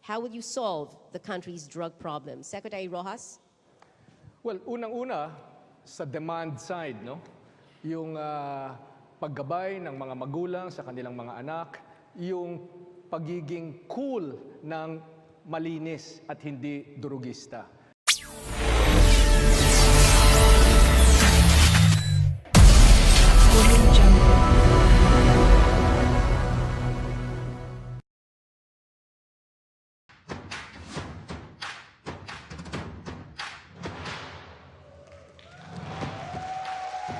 How will you solve the country's drug problem? Secretary Rojas? Well, unang-una, sa demand side, no? Yung paggabay ng mga magulang sa kanilang mga anak, yung pagiging cool ng malinis at hindi durugista.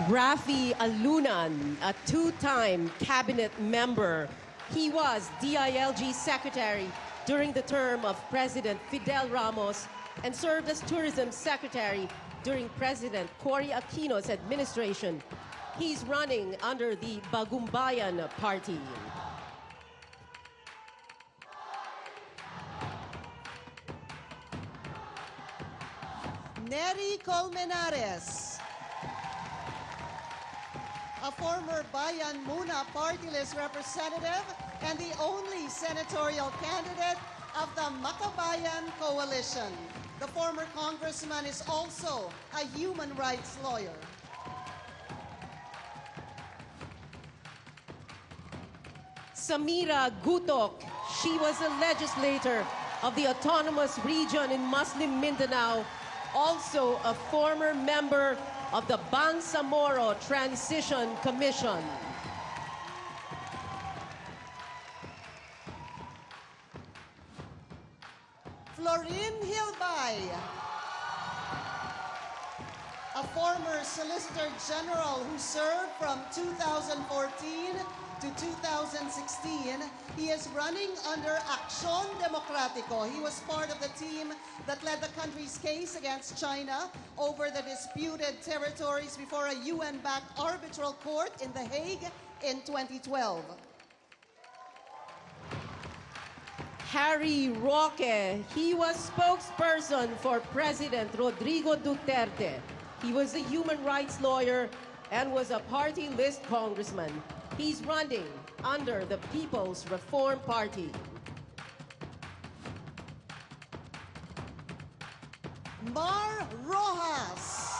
Rafi Alunan, a two-time cabinet member. He was DILG secretary during the term of President Fidel Ramos and served as tourism secretary during President Cory Aquino's administration. He's running under the Bagumbayan Party. Neri Colmenares, a former Bayan Muna party list representative and the only senatorial candidate of the Makabayan Coalition. The former congressman is also a human rights lawyer. Samira Gutok, she was a legislator of the autonomous region in Muslim Mindanao, also a former member of the Bangsamoro Transition Commission. Florin Hilbay, a former Solicitor General who served from 2014 to 2016. He is running under Acción Democrático. He was part of the team that led the country's case against China over the disputed territories before a UN-backed arbitral court in The Hague in 2012. Harry Roque, he was spokesperson for President Rodrigo Duterte. He was a human rights lawyer and was a party list congressman. He's running under the People's Reform Party. Mar Rojas,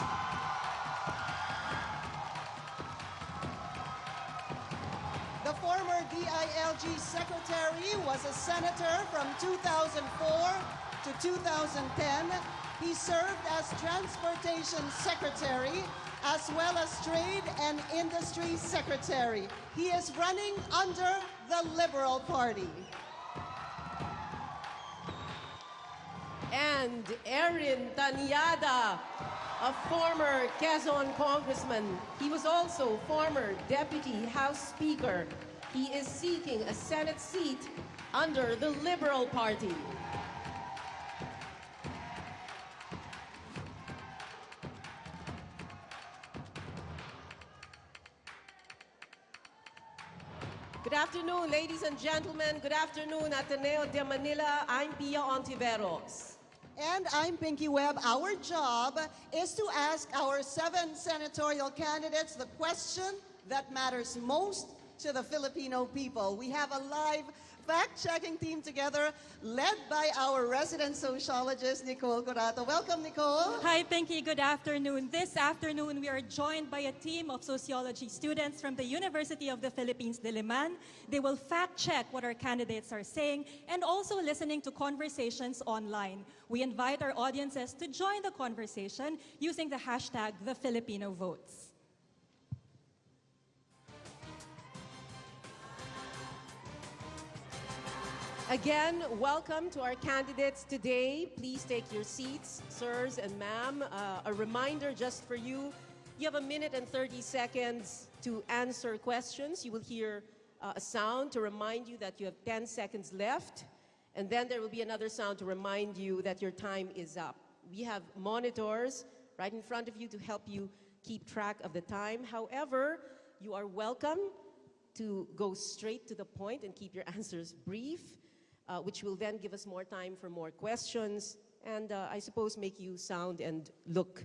the former DILG secretary, was a senator from 2004 to 2010. He served as transportation secretary as well as trade and industry secretary. He is running under the Liberal Party. And Erin Tanyada, a former Quezon congressman. He was also former deputy House Speaker. He is seeking a Senate seat under the Liberal Party. Good afternoon, ladies and gentlemen. Good afternoon, Ateneo de Manila. I'm Pia Ontiveros. And I'm Pinky Webb. Our job is to ask our 7 senatorial candidates the question that matters most to the Filipino people. We have a live fact-checking team together led by our resident sociologist, Nicole Corato. Welcome, Nicole. Hi, Pinky. Good afternoon. This afternoon, we are joined by a team of sociology students from the University of the Philippines, Diliman. They will fact-check what our candidates are saying and also listening to conversations online. We invite our audiences to join the conversation using the hashtag #TheFilipinoVotes. Again, welcome to our candidates today. Please take your seats, sirs and ma'am. A reminder just for you, you have 1 minute and 30 seconds to answer questions. You will hear a sound to remind you that you have 10 seconds left, and then there will be another sound to remind you that your time is up. We have monitors right in front of you to help you keep track of the time. However, you are welcome to go straight to the point and keep your answers brief, which will then give us more time for more questions and I suppose make you sound and look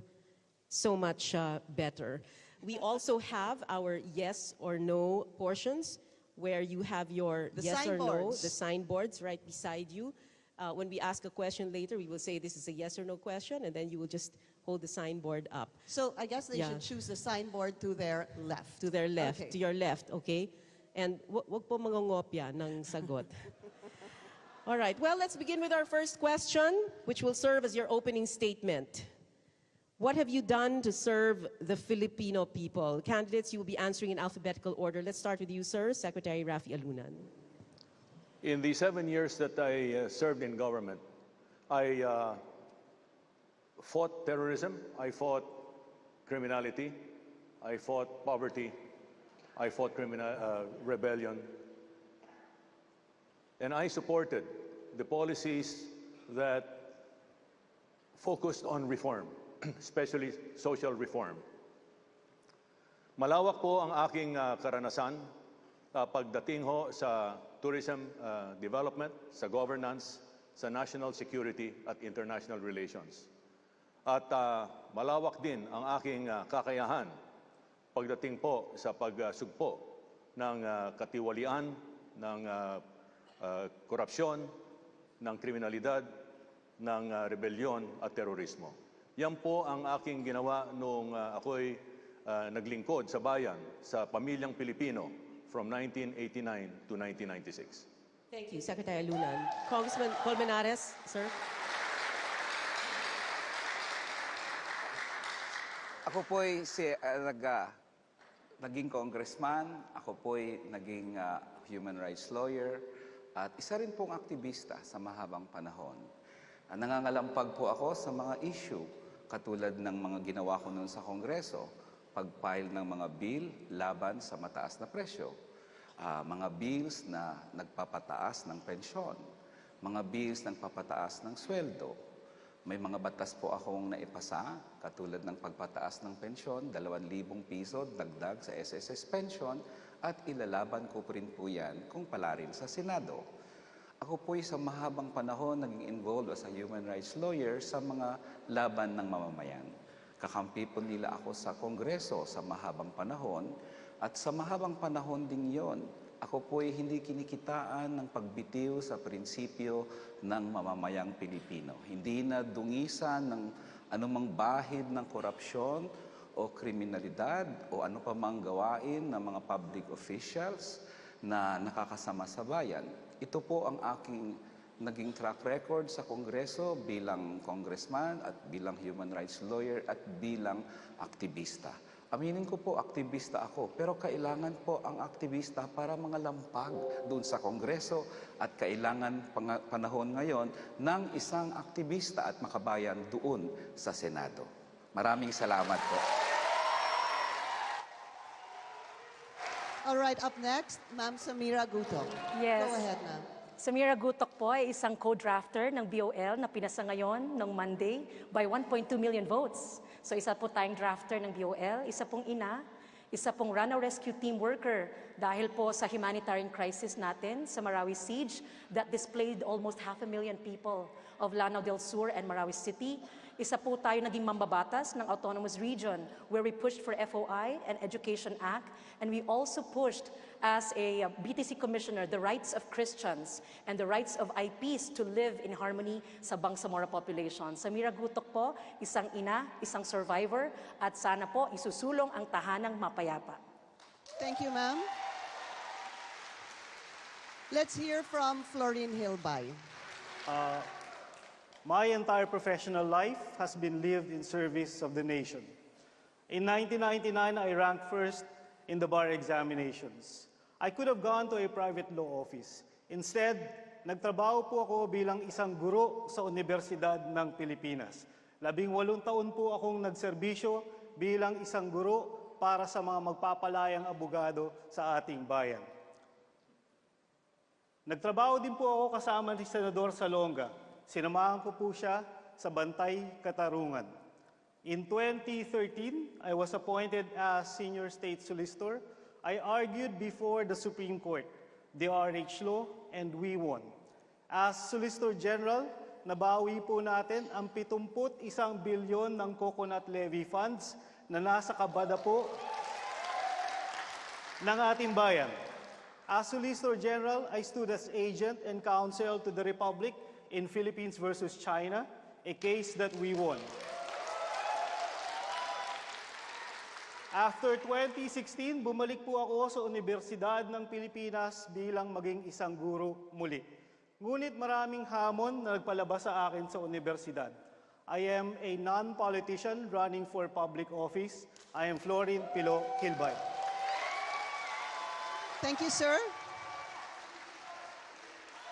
so much better. We also have our yes or no portions where you have your yes or no, the signboards right beside you. when we ask a question later, we will say this is a yes or no question, and then you will just hold the signboard up. So I guess they Yeah. should choose the signboard to their left. To their left, Okay. to your left, okay? And wag po mangongopya ng sagot. All right, well, let's begin with our first question, which will serve as your opening statement. What have you done to serve the Filipino people? Candidates, you will be answering in alphabetical order. Let's start with you, sir, Secretary Rafi Alunan. In the 7 years that I served in government, I fought terrorism, I fought criminality, I fought poverty, I fought rebellion, and I supported the policies that focused on reform, especially social reform. Malawak po ang aking karanasan pagdating ho sa tourism development, sa governance, sa national security at international relations. At malawak din ang aking kakayahan pagdating po sa pagsugpo ng katiwalian, ng korupsyon, ng kriminalidad, ng rebellion at terorismo. Yan po ang aking ginawa nung ako'y naglingkod sa bayan, sa pamilyang Pilipino from 1989 to 1996. Thank you, Secretary Alunan. Congressman Colmenares, sir. Ako po'y naging congressman, ako po'y naging human rights lawyer, at isa rin pong aktivista sa mahabang panahon. Nangangalampag po ako sa mga issue katulad ng mga ginawa ko noon sa Kongreso, pag-file ng mga bill laban sa mataas na presyo, mga bills na nagpapataas ng pensyon, mga bills na nagpapataas ng sweldo. May mga batas po akong naipasa, katulad ng pagpataas ng pensyon, 2,000 piso dagdag sa SSS pension, at ilalaban ko rin po yan kung palarin sa Senado. Ako po'y sa mahabang panahon naging involved as a human rights lawyer sa mga laban ng mamamayan. Kakampi po nila ako sa Kongreso sa mahabang panahon, at sa mahabang panahon din yon, ako po'y hindi kinikitaan ng pagbitiw sa prinsipyo ng mamamayang Pilipino. Hindi na dungisan ng anumang bahid ng korupsyon o kriminalidad o ano pa mang gawain ng mga public officials na nakakasama sa bayan. Ito po ang aking naging track record sa Kongreso bilang congressman at bilang human rights lawyer at bilang aktivista. Aminin ko po, aktivista ako, pero kailangan po ang aktivista para mga lampag doon sa Kongreso at kailangan panahon ngayon ng isang aktivista at makabayan doon sa Senado. Maraming salamat po. All right, up next, Ma'am Samira Gutok. Yes. Go ahead, ma'am. Samira Gutok po ay isang co-drafter ng BOL na pinasa ngayon ng Monday by 1.2 million votes. So isa po tayong drafter ng BOL, isa pong ina, isa pong Rana Rescue Team worker dahil po sa humanitarian crisis natin sa Marawi siege that displaced almost 500,000 people of Lanao del Sur and Marawi City. Isa po tayo naging mambabatas ng Autonomous Region where we pushed for FOI and Education Act, and we also pushed as a BTC Commissioner the rights of Christians and the rights of IPs to live in harmony sa Bangsamoro population. Samira Gutok po, isang ina, isang survivor, at sana po isusulong ang tahanang mapayapa. Thank you, ma'am. Let's hear from Florine Hilbay. My entire professional life has been lived in service of the nation. In 1999, I ranked first in the bar examinations. I could have gone to a private law office. Instead, nagtrabaho po ako bilang isang guro sa Universidad ng Pilipinas. 18 taon po akong nagserbisyo bilang isang guro para sa mga magpapalayang abogado sa ating bayan. Nagtrabaho din po ako kasama ni Senador Salonga. Sinamahan ko po siya sa Bantay, Katarungan. In 2013, I was appointed as Senior State Solicitor. I argued before the Supreme Court, the RH law, and we won. As Solicitor General, nabawi po natin ang 71 bilyon ng coconut levy funds na nasa kabada po ng ating bayan. As Solicitor General, I stood as agent and counsel to the Republic in Philippines versus China, a case that we won. After 2016, bumalik po ako sa Universidad ng Pilipinas bilang maging isang guro muli. Ngunit maraming hamon na nagpalabas sa akin sa universidad. I am a non-politician running for public office. I am Florin Pilo Kilbay. Thank you, sir.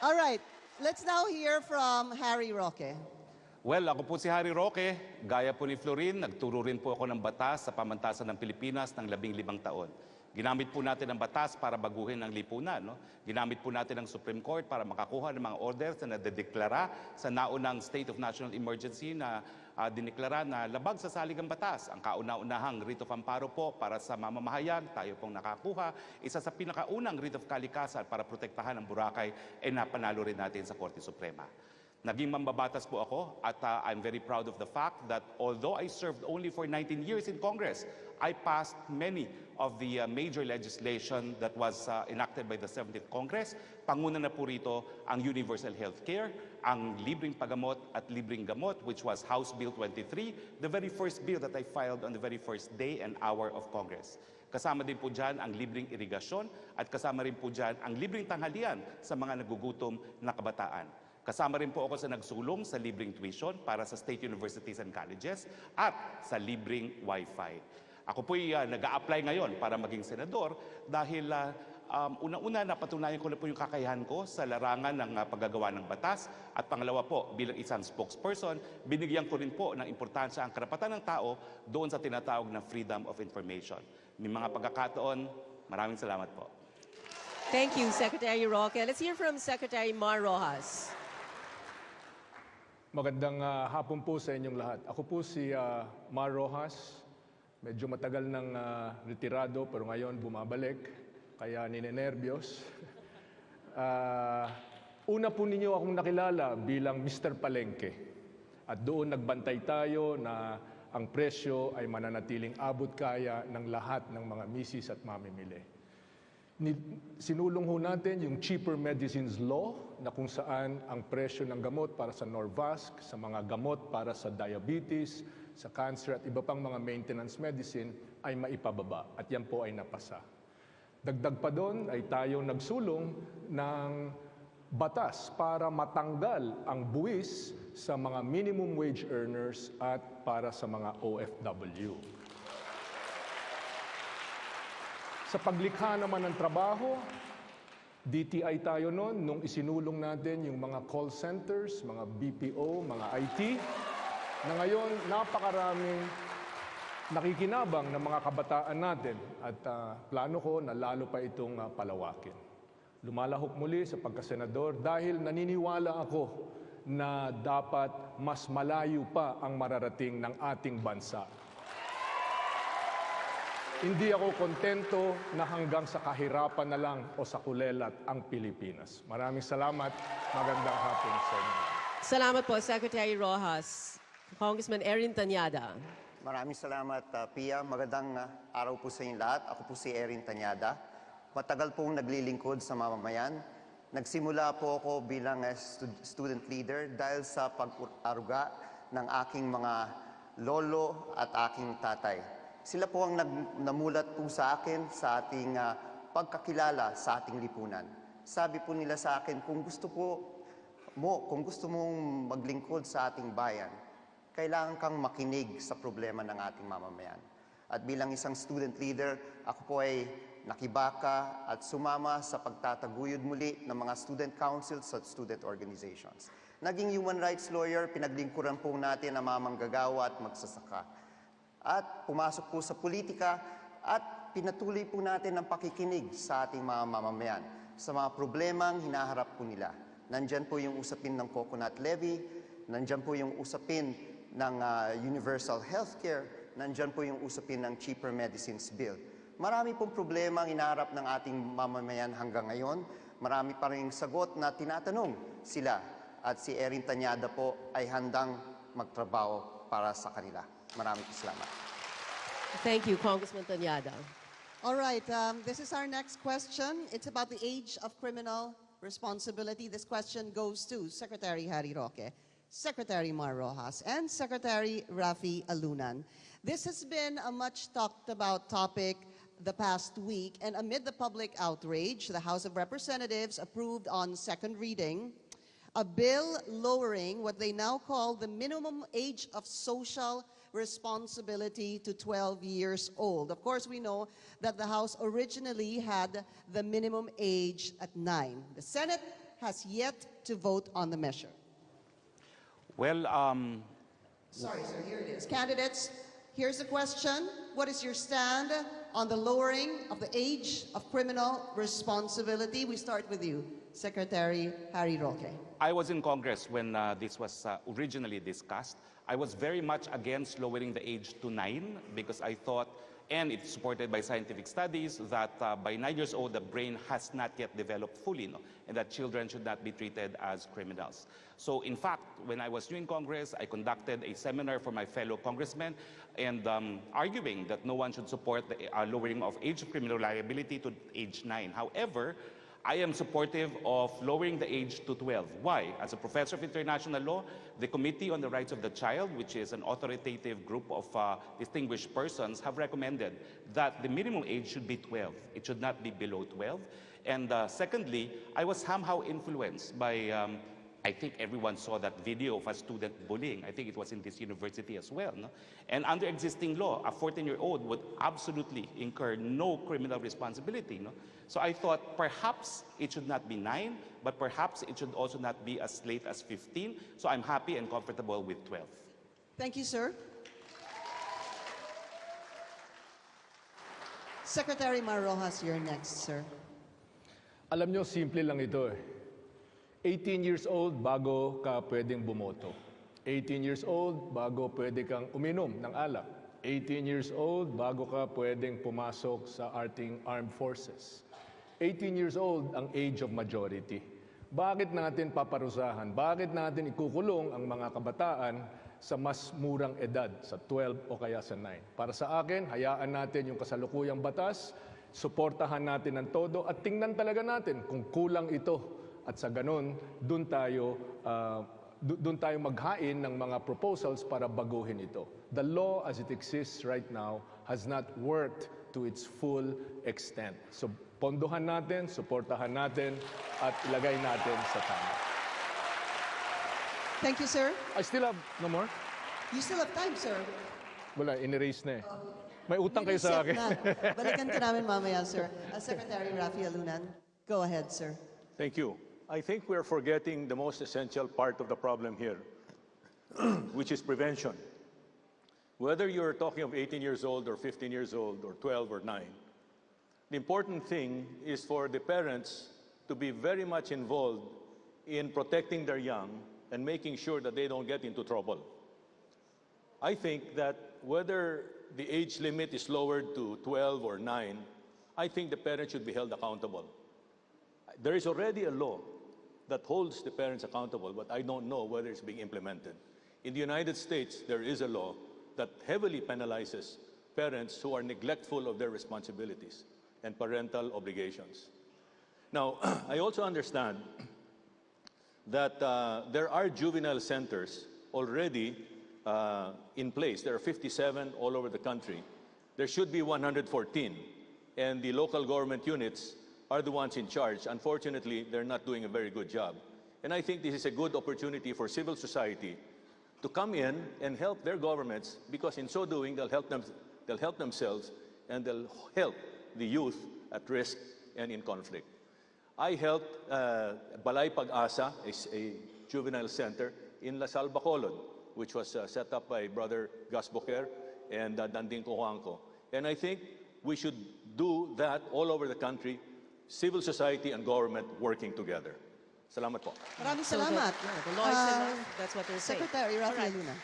All right, let's now hear from Harry Roque. Well, ako po si Harry Roque. Gaya po ni Florin, nagturo rin po ako ng batas sa pamantasan ng Pilipinas ng 15 taon. Ginamit po natin ang batas para baguhin ang lipunan. No? Ginamit po natin ang Supreme Court para makakuha ng mga orders na nadedeklara sa naunang State of National Emergency na dineklara na labag sa saligang batas. Ang kauna-unahang writ of amparo po para sa mamamahayag, tayo pong nakakuha. Isa sa pinakaunang writ of kalikasan para protektahan ang Boracay, napanalo rin natin sa Korte Suprema. Naging mambabatas po ako at I'm very proud of the fact that although I served only for 19 years in Congress, I passed many of the major legislation that was enacted by the 17th Congress. Panguna na po rito ang universal health care, ang libreng pagamot at libreng gamot, which was House Bill 23, the very first bill that I filed on the very first day and hour of Congress. Kasama din po dyan ang libreng irigasyon at kasama rin po dyan ang libreng tanghalian sa mga nagugutom na kabataan. Kasama rin po ako sa nagsulong sa libreng tuition para sa state universities and colleges at sa libreng wifi. Ako po'y nag-a-apply ngayon para maging senador dahil unang-una napatunayan ko na po yung kakayahan ko sa larangan ng paggagawa ng batas at pangalawa po bilang isang spokesperson, binigyan ko rin po ng importansya ang karapatan ng tao doon sa tinatawag na freedom of information. May mga pagkakataon, maraming salamat po. Thank you, Secretary Roque. Let's hear from Secretary Mar Rojas. Magandang hapon po sa inyong lahat. Ako po si Mar Rojas. Medyo matagal nang retirado pero ngayon bumabalik. Kaya ninenervyos. Una po ninyo akong nakilala bilang Mr. Palengke. At doon nagbantay tayo na ang presyo ay mananatiling abot kaya ng lahat ng mga misis at mamimili. Sinulong ho natin yung Cheaper Medicines Law na kung saan ang presyo ng gamot para sa Norvasc, sa mga gamot para sa diabetes, sa cancer at iba pang mga maintenance medicine ay maipababa at yan po ay napasa. Dagdag pa doon ay tayo nagsulong ng batas para matanggal ang buwis sa mga minimum wage earners at para sa mga OFW. Sa paglikha naman ng trabaho, DTI tayo noon nung isinulong natin yung mga call centers, mga BPO, mga IT, na ngayon napakaraming nakikinabang ng mga kabataan natin at plano ko na lalo pa itong palawakin. Lumalahok muli sa pagkasenador dahil naniniwala ako na dapat mas malayo pa ang mararating ng ating bansa. Hindi ako kontento na hanggang sa kahirapan na lang o sa kulelat ang Pilipinas. Maraming salamat. Magandang hapon sa inyo. Salamat po, Secretary Rojas. Congressman Erin Tanyada. Maraming salamat, Pia. Magandang araw po sa inyong lahat. Ako po si Erin Tanyada. Matagal pong naglilingkod sa mamamayan. Nagsimula po ako bilang student leader dahil sa pag-aruga ng aking mga lolo at aking tatay. Sila po ang namulat po sa akin sa ating pagkakilala sa ating lipunan. Sabi po nila sa akin, kung gusto mong maglingkod sa ating bayan, kailangan kang makinig sa problema ng ating mamamayan. At bilang isang student leader, ako po ay nakibaka at sumama sa pagtataguyod muli ng mga student councils at student organizations. Naging human rights lawyer, pinaglingkuran po natin ang mga manggagawa at magsasaka. At pumasok po sa politika at pinatuloy po natin ang pakikinig sa ating mga mamamayan sa mga problemang hinaharap po nila. Nandyan po yung usapin ng coconut levy, nandyan po yung usapin ng universal healthcare, nandyan po yung usapin ng cheaper medicines bill. Marami pong problema ang hinaharap ng ating mamamayan hanggang ngayon. Marami pa rin sagot na tinatanong sila at si Erin Tanyada po ay handang magtrabaho para sa kanila. Maraming salamat. Thank you, Congressman Tanyada. All right, this is our next question. It's about the age of criminal responsibility. This question goes to Secretary Harry Roque, Secretary Mar Rojas, and Secretary Rafi Alunan. This has been a much talked about topic the past week, and amid the public outrage, the House of Representatives approved on second reading a bill lowering what they now call the minimum age of social responsibility to 12 years old. Of course, we know that the House originally had the minimum age at 9. The Senate has yet to vote on the measure. Well, Sorry, sir, here it is. Candidates, here's the question. What is your stand on the lowering of the age of criminal responsibility? We start with you, Secretary Harry Roque. I was in Congress when this was originally discussed. I was very much against lowering the age to 9 because I thought, and it's supported by scientific studies, that by 9 years old, the brain has not yet developed fully, and that children should not be treated as criminals. So in fact, when I was new in Congress, I conducted a seminar for my fellow congressmen and arguing that no one should support the lowering of age of criminal liability to age 9. However, I am supportive of lowering the age to 12. Why? As a professor of international law, the Committee on the Rights of the Child, which is an authoritative group of distinguished persons, have recommended that the minimum age should be 12. It should not be below 12. And secondly, I was somehow influenced by, I think everyone saw that video of a student bullying. I think it was in this university as well. And under existing law, a 14-year-old would absolutely incur no criminal responsibility. So I thought perhaps it should not be 9, but perhaps it should also not be as late as 15. So I'm happy and comfortable with 12. Thank you, sir. Secretary Mar Rojas, you're next, sir. Alam nyo, simple lang ito 18 years old bago ka pwedeng bumoto. 18 years old bago pwede kang uminom ng alak. 18 years old bago ka pwedeng pumasok sa ating armed forces. 18 years old ang age of majority. Bakit natin paparusahan? Bakit natin ikukulong ang mga kabataan sa mas murang edad, sa 12 o kaya sa 9? Para sa akin, hayaan natin yung kasalukuyang batas, suportahan natin ng todo at tingnan talaga natin kung kulang ito. At sa ganun, doon tayo maghain ng mga proposals para baguhin ito. The law as it exists right now has not worked to its full extent. So pondohan natin, suportahan natin, at ilagay natin sa tama. Thank you, sir. I still have no more? You still have time, sir. Wala, in-erase na May utang kayo sa akin. Balikan ka namin mamaya, sir. Secretary Rafi Alunan, go ahead, sir. Thank you. I think we're forgetting the most essential part of the problem here, which is prevention. Whether you're talking of 18 years old or 15 years old or 12 or 9, the important thing is for the parents to be very much involved in protecting their young and making sure that they don't get into trouble. I think that whether the age limit is lowered to 12 or 9, I think the parents should be held accountable. There is already a law that holds the parents accountable, but I don't know whether it's being implemented. In the United States, there is a law that heavily penalizes parents who are neglectful of their responsibilities and parental obligations. Now, I also understand that there are juvenile centers already in place. There are 57 all over the country. There should be 114, and the local government units are the ones in charge. Unfortunately, they're not doing a very good job. And I think this is a good opportunity for civil society to come in and help their governments, because in so doing, they'll help themselves and they'll help the youth at risk and in conflict. I helped Balay Pag-asa, a juvenile center in La Salle, Bacolod, which was set up by Brother Gus Boquer and Danding Cojuangco. And I think we should do that all over the country, civil society and government working together. Salamat po. Maraming So salamat. the law is enough. That's what they're saying. Secretary Rafi Alright. Alunan.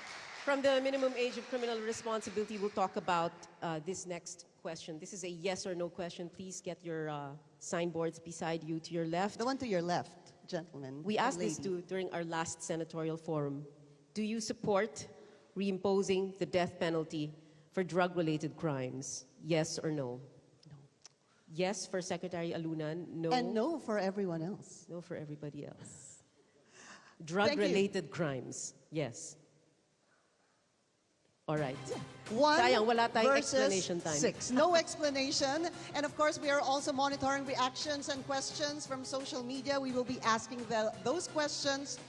From the minimum age of criminal responsibility, we'll talk about this next question. This is a yes or no question. Please get your signboards beside you to your left. The one to your left, gentlemen. We and asked this lady. during our last senatorial forum. Do you support reimposing the death penalty for drug-related crimes? Yes or no? Yes for Secretary Alunan, no. And no for everyone else. No for everybody else. Drug-related crimes, yes. All right. One Sayang, wala tayong versus explanation time. 6. No explanation. And of course, we are also monitoring reactions and questions from social media. We will be asking those questions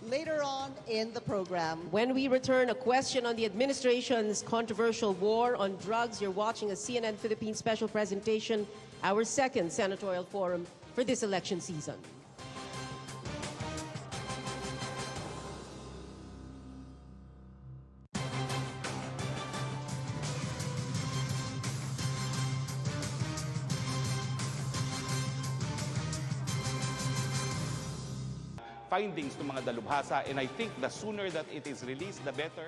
later on in the program. When we return, a question on the administration's controversial war on drugs. You're watching a CNN Philippines special presentation, our second senatorial forum for this election season. Findings ng mga dalubhasa, and I think the sooner that it is released, the better.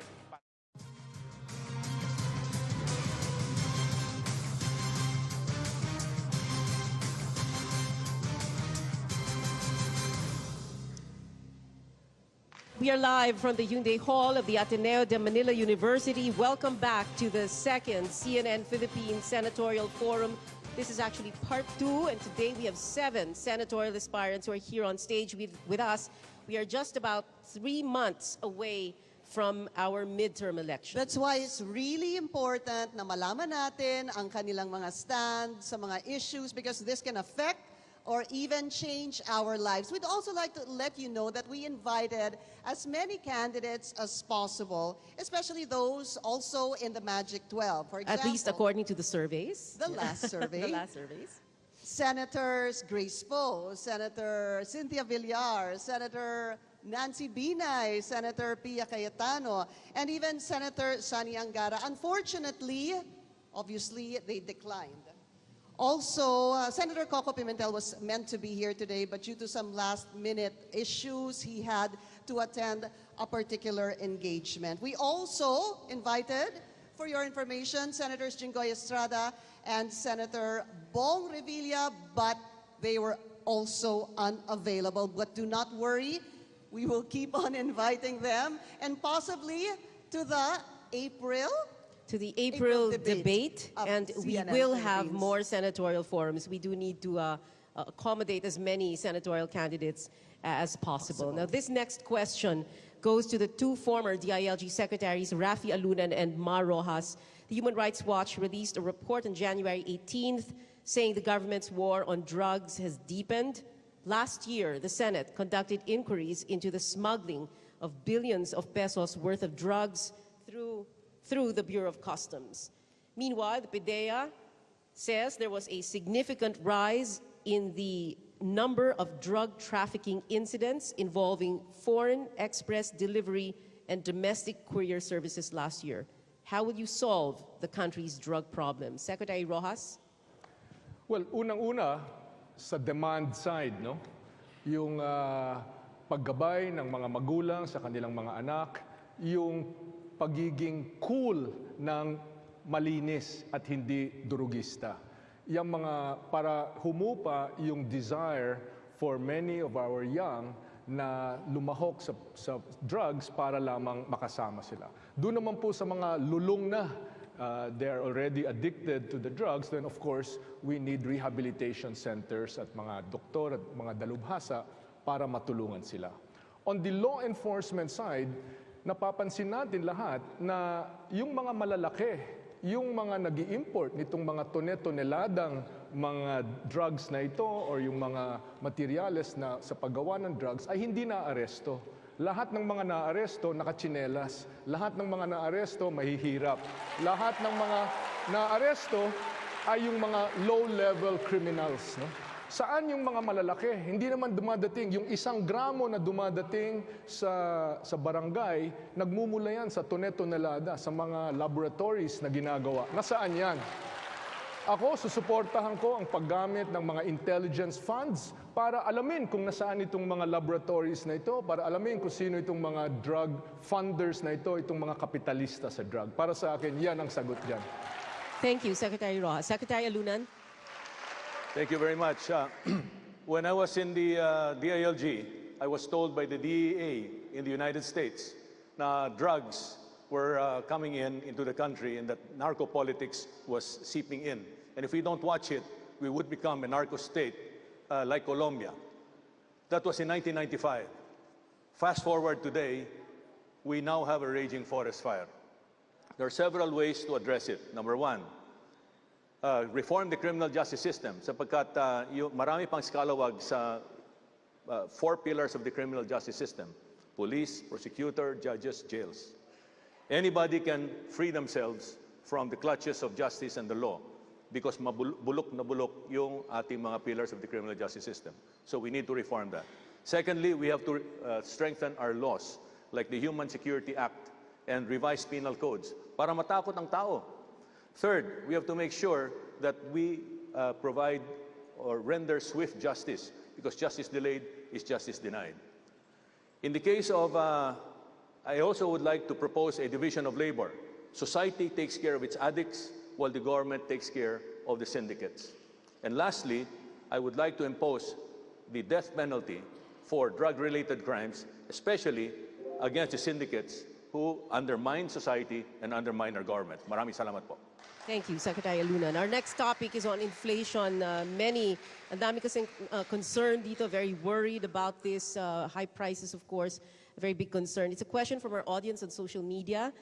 We are live from the Hyundai Hall of the Ateneo de Manila University. Welcome back to the second CNN Philippines Senatorial Forum. This is actually part 2, and today we have 7 senatorial aspirants who are here on stage with us. We are just about 3 months away from our midterm election. That's why it's really important na malaman natin ang kanilang mga stand sa mga issues because this can affect or even change our lives. We'd also like to let you know that we invited as many candidates as possible, especially those also in the Magic 12. For example, At least according to the surveys. the last survey. The last surveys. Senators Grace Poe, Senator Cynthia Villar, Senator Nancy Binay, Senator Pia Cayetano, and even Senator Sani Angara. Unfortunately, obviously, they declined. Also, Senator Coco Pimentel was meant to be here today, but due to some last-minute issues, he had to attend a particular engagement. We also invited, for your information, Senators Jinggoy Estrada and Senator Bong Revilla, but they were also unavailable. But do not worry, we will keep on inviting them, and possibly to the April debate, and we CNN will have Philippines. more senatorial forums. We do need to accommodate as many senatorial candidates as possible. Now, this next question goes to the 2 former DILG secretaries, Rafi Alunan and Ma Rojas. The Human Rights Watch released a report on January 18th saying the government's war on drugs has deepened. Last year, the Senate conducted inquiries into the smuggling of billions of pesos worth of drugs through the Bureau of Customs. Meanwhile, the PDEA says there was a significant rise in the number of drug trafficking incidents involving foreign express delivery and domestic courier services last year. How will you solve the country's drug problem? Secretary Rojas? Well, unang-una, sa demand side, no? Yung paggabay ng mga magulang sa kanilang mga anak, yung pagiging cool ng malinis at hindi durugista. Yung mga para humupa yung desire for many of our young na lumahok sa drugs para lamang makasama sila. Doon naman po sa mga lulong na they're already addicted to the drugs, then of course we need rehabilitation centers at mga doktor at mga dalubhasa para matulungan sila. On the law enforcement side, napapansin natin lahat na yung mga malalaki, yung mga nag-i-import nitong mga toneladang mga drugs na ito or yung mga materyales na sa paggawa ng drugs ay hindi na-aresto. Lahat ng mga na-aresto nakatsinelas. Lahat ng mga na-aresto mahihirap. Lahat ng mga na-aresto ay yung mga low-level criminals. No? Saan yung mga malalaki? Hindi naman dumadating. Yung 1 gramo na dumadating sa barangay, nagmumula yan sa tonelada sa mga laboratories na ginagawa. Nasaan yan? Ako, susuportahan ko ang paggamit ng mga intelligence funds para alamin kung nasaan itong mga laboratories na ito, para alamin kung sino itong mga drug funders na ito, itong mga kapitalista sa drug. Para sa akin, yan ang sagot dyan. Thank you, Secretary Rojas. Secretary Alunan? Thank you very much. When I was in the DILG, I was told by the DEA in the United States na drugs were coming into the country and that narco politics was seeping in. And if we don't watch it, we would become a narco state like Colombia. That was in 1995. Fast forward today, we now have a raging forest fire. There are several ways to address it. Number one, reform the criminal justice system sapagkat marami pang skalawag sa four pillars of the criminal justice system: police, prosecutor, judges, jails. Anybody can free themselves from the clutches of justice and the law because bulok na bulok yung ating mga pillars of the criminal justice system. So we need to reform that. Secondly, we have to strengthen our laws like the Human Security Act and revised penal codes para matakot ang tao. Third, we have to make sure that we provide or render swift justice because justice delayed is justice denied. In the case of, I also would like to propose a division of labor. Society takes care of its addicts while the government takes care of the syndicates. And lastly, I would like to impose the death penalty for drug-related crimes, especially against the syndicates who undermine society and undermine our government. Maraming salamat po. Thank you, Secretary Luna. And our next topic is on inflation. Ang dami kasing concerned dito, very worried about this. High prices, of course, a very big concern. It's a question from our audience on social media.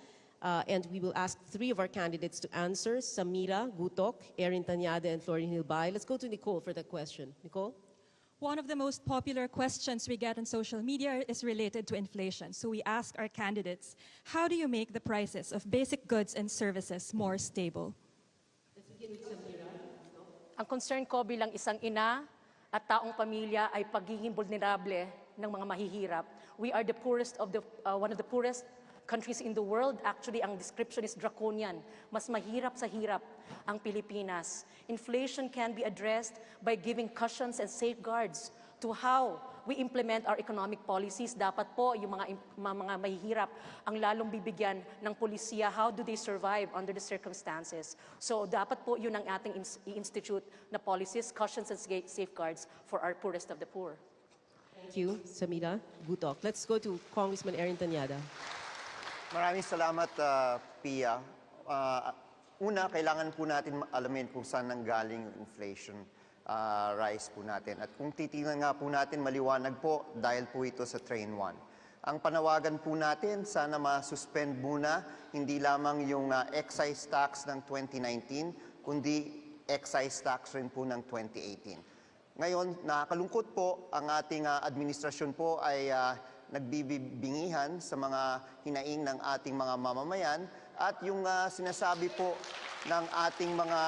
And we will ask three of our candidates to answer: Samira, Gutok, Erin Tanyada, and Florin Hilbay. Let's go to Nicole for that question. Nicole? One of the most popular questions we get on social media is related to inflation. So we ask our candidates, how do you make the prices of basic goods and services more stable? Ang concern ko bilang isang ina at taong pamilya ay pagiging vulnerable ng mga mahihirap. We are the poorest of the one of the poorest countries in the world. Actually, ang description is draconian. Mas mahirap sa hirap ang Pilipinas. Inflation can be addressed by giving cushions and safeguards to how we implement our economic policies. Dapat po yung mga mahihirap ang lalong bibigyan ng polisiya. How do they survive under the circumstances? So dapat po yun ang ating i-institute na policies, cushions and safeguards for our poorest of the poor. Thank you, Samira. Gutok. Let's go to Congressman Erin Tanyada. Maraming salamat, Pia. Una, kailangan po natin alamin kung saan nanggaling yung inflation rise po natin. At kung titingnan nga po natin, maliwanag po dahil po ito sa Train 1. Ang panawagan po natin, sana ma-suspend muna hindi lamang yung excise tax ng 2019, kundi excise tax rin po ng 2018. Ngayon, nakakalungkot po, ang ating administrasyon po ay nagbibingihan sa mga hinaing ng ating mga mamamayan at yung sinasabi po ng ating mga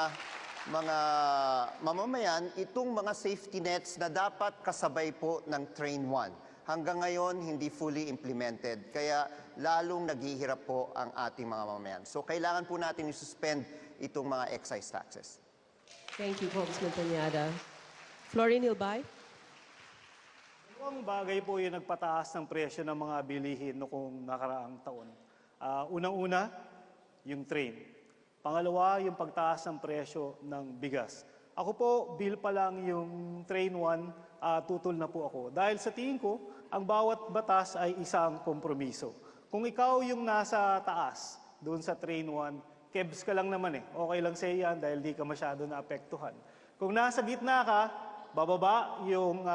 mamamayan, itong mga safety nets na dapat kasabay po ng Train 1. Hanggang ngayon, hindi fully implemented. Kaya lalong naghihirap po ang ating mga mamamayan. So kailangan po natin i-suspend itong mga excise taxes. Thank you, Congressman Tanyada. Florin Hilbay. Ang bagay po yung nagpataas ng presyo ng mga bilihin noong nakaraang taon. Unang-una, yung train. Pangalawa, yung pagtaas ng presyo ng bigas. Ako po, bill pa lang yung Train 1, tutol na po ako. Dahil sa tingin ko, ang bawat batas ay isang kompromiso. Kung ikaw yung nasa taas, doon sa Train 1, kebs ka lang naman eh. Okay lang sa iyan dahil di ka masyado naapektuhan. Kung nasa gitna ka, bababa yung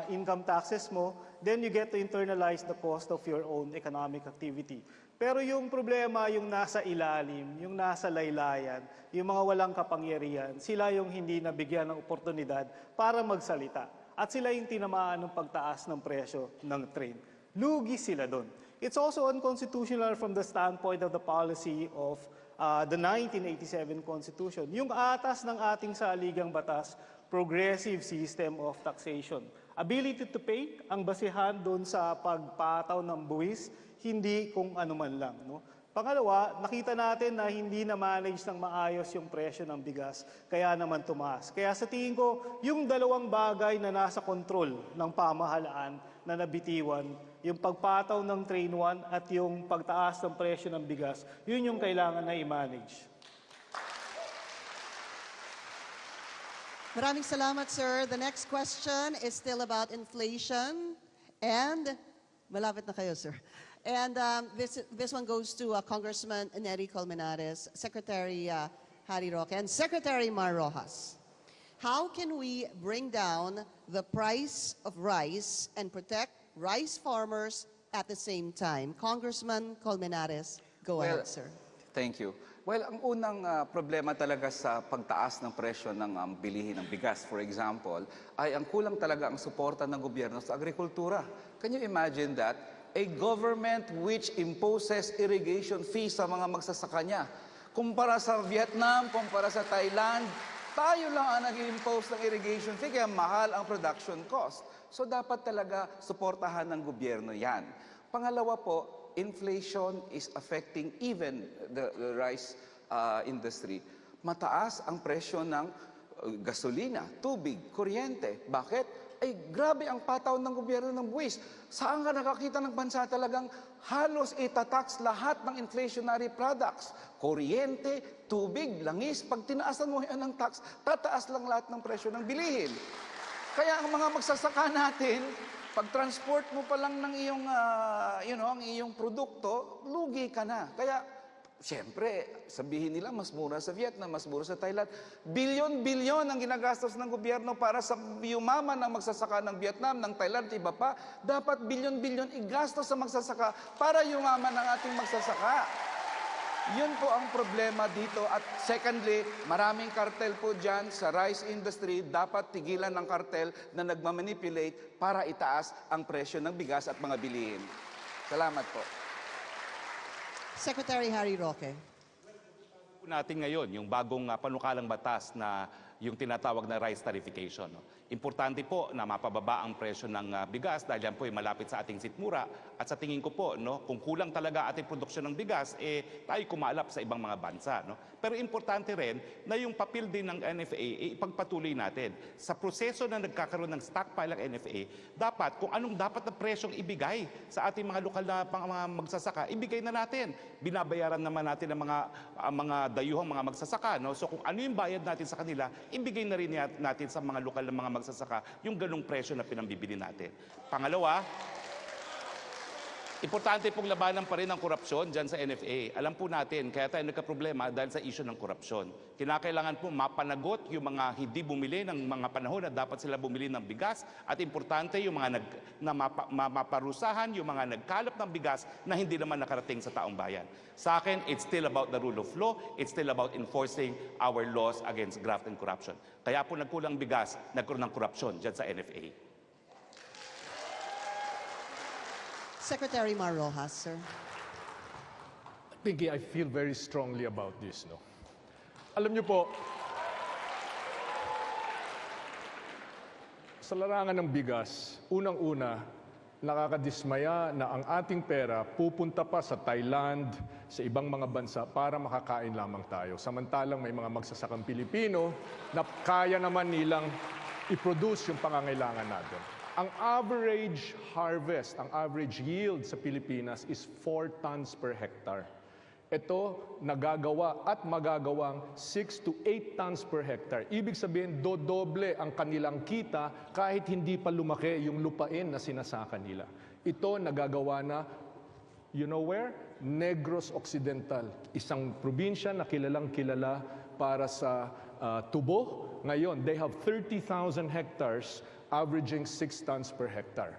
income taxes mo, then you get to internalize the cost of your own economic activity. Pero yung problema, yung nasa ilalim, yung nasa laylayan, yung mga walang kapangyarihan, sila yung hindi nabigyan ng oportunidad para magsalita. At sila yung tinamaan ng pagtaas ng presyo ng train. Lugi sila doon. It's also unconstitutional from the standpoint of the policy of the 1987 Constitution. Yung atas ng ating saligang batas, progressive system of taxation. Ability to pay ang basihan doon sa pagpataw ng buwis, hindi kung ano man lang. No? Pangalawa, nakita natin na hindi na-manage ng maayos yung presyo ng bigas, kaya naman tumaas. Kaya sa tingin ko, yung dalawang bagay na nasa kontrol ng pamahalaan na nabitiwan, yung pagpataw ng Train 1 at yung pagtaas ng presyo ng bigas, yun yung kailangan na i-manage. Maraming salamat, sir. The next question is still about inflation. And, malapit na kayo, sir. And this one goes to Congressman Nery Colmenares, Secretary Harry Roque, and Secretary Mar Rojas. How can we bring down the price of rice and protect rice farmers at the same time? Congressman Colmenares, go ahead, sir. Thank you. Well, ang unang problema talaga sa pagtaas ng presyo ng bilihin ng bigas, for example, ay ang kulang talaga ang suporta ng gobyerno sa agrikultura. Can you imagine that? A government which imposes irrigation fees sa mga magsasaka niya. Kumpara sa Vietnam, kumpara sa Thailand, tayo lang ang nag-impose ng irrigation fee, kaya mahal ang production cost. So dapat talaga suportahan ng gobyerno yan. Pangalawa po, inflation is affecting even the rice industry. Mataas ang presyo ng gasolina, tubig, kuryente. Bakit? Ay grabe ang pataw ng gobyerno ng buwis. Saan ka nakakita ng bansa talagang halos itatax lahat ng inflationary products? Kuryente, tubig, langis. Pag tinaasan mo yan ng tax, tataas lang lahat ng presyo ng bilihin. Kaya ang mga magsasaka natin, pag-transport mo pa lang ng iyong, ang iyong produkto, lugi ka na. Kaya, siyempre, sabihin nila, mas mura sa Vietnam, mas mura sa Thailand. Bilyon-bilyon ang ginagastos ng gobyerno para sa yumaman ng magsasaka ng Vietnam, ng Thailand, iba pa. Dapat bilyon-bilyon igastos sa magsasaka para yumaman ng ating magsasaka. Yun po ang problema dito. At secondly, maraming kartel po dyan sa rice industry. Dapat tigilan ng kartel na nagmamanipulate para itaas ang presyo ng bigas at mga bilihin. Salamat po. Secretary Harry Roque. Natin ngayon yung bagong panukalang batas na yung tinatawag na rice tarification. No? Importante po na mapababa ang presyo ng bigas dahil yan po ay malapit sa ating sitmura. At sa tingin ko po, no, kung kulang talaga ating produksyon ng bigas, tayo kumalap sa ibang mga bansa. No? Pero importante rin na yung papel din ng NFA, ipagpatuloy natin. Sa proseso na nagkakaroon ng stockpile ng NFA, dapat kung anong dapat na presyong ibigay sa ating mga lokal na mga magsasaka, ibigay na natin. Binabayaran naman natin ang mga dayuhang mga magsasaka. No? So kung ano yung bayad natin sa kanila, ibigay na rin natin sa mga lokal na mga magsasaka yung ganong presyo na pinambibili natin. Pangalawa, importante pong labanan pa rin ang korupsyon dyan sa NFA. Alam po natin, kaya tayo nagka-problema dahil sa issue ng korupsyon. Kinakailangan po mapanagot yung mga hindi bumili ng mga panahon na dapat sila bumili ng bigas. At importante yung mga maparusahan, yung mga nagkalap ng bigas na hindi naman nakarating sa taong bayan. Sa akin, it's still about the rule of law. It's still about enforcing our laws against graft and corruption. Kaya po nagkulang bigas, nagkaroon ng korupsyon dyan sa NFA. Secretary Mar Rojas, sir. Pinky, I feel very strongly about this. No? Alam niyo po, sa larangan ng bigas, unang-una, nakakadismaya na ang ating pera pupunta pa sa Thailand, sa ibang mga bansa para makakain lamang tayo. Samantalang may mga magsasakang Pilipino na kaya naman nilang i-produce yung pangangailangan natin. Ang average harvest, ang average yield sa Pilipinas is 4 tons per hectare. Ito nagagawa at magagawang 6 to 8 tons per hectare. Ibig sabihin, dodoble ang kanilang kita kahit hindi pa lumaki yung lupain na sinasaka nila. Ito nagagawa na, you know where? Negros Occidental, isang probinsya na kilalang kilala para sa tubo. Ngayon, they have 30,000 hectares averaging 6 tons per hectare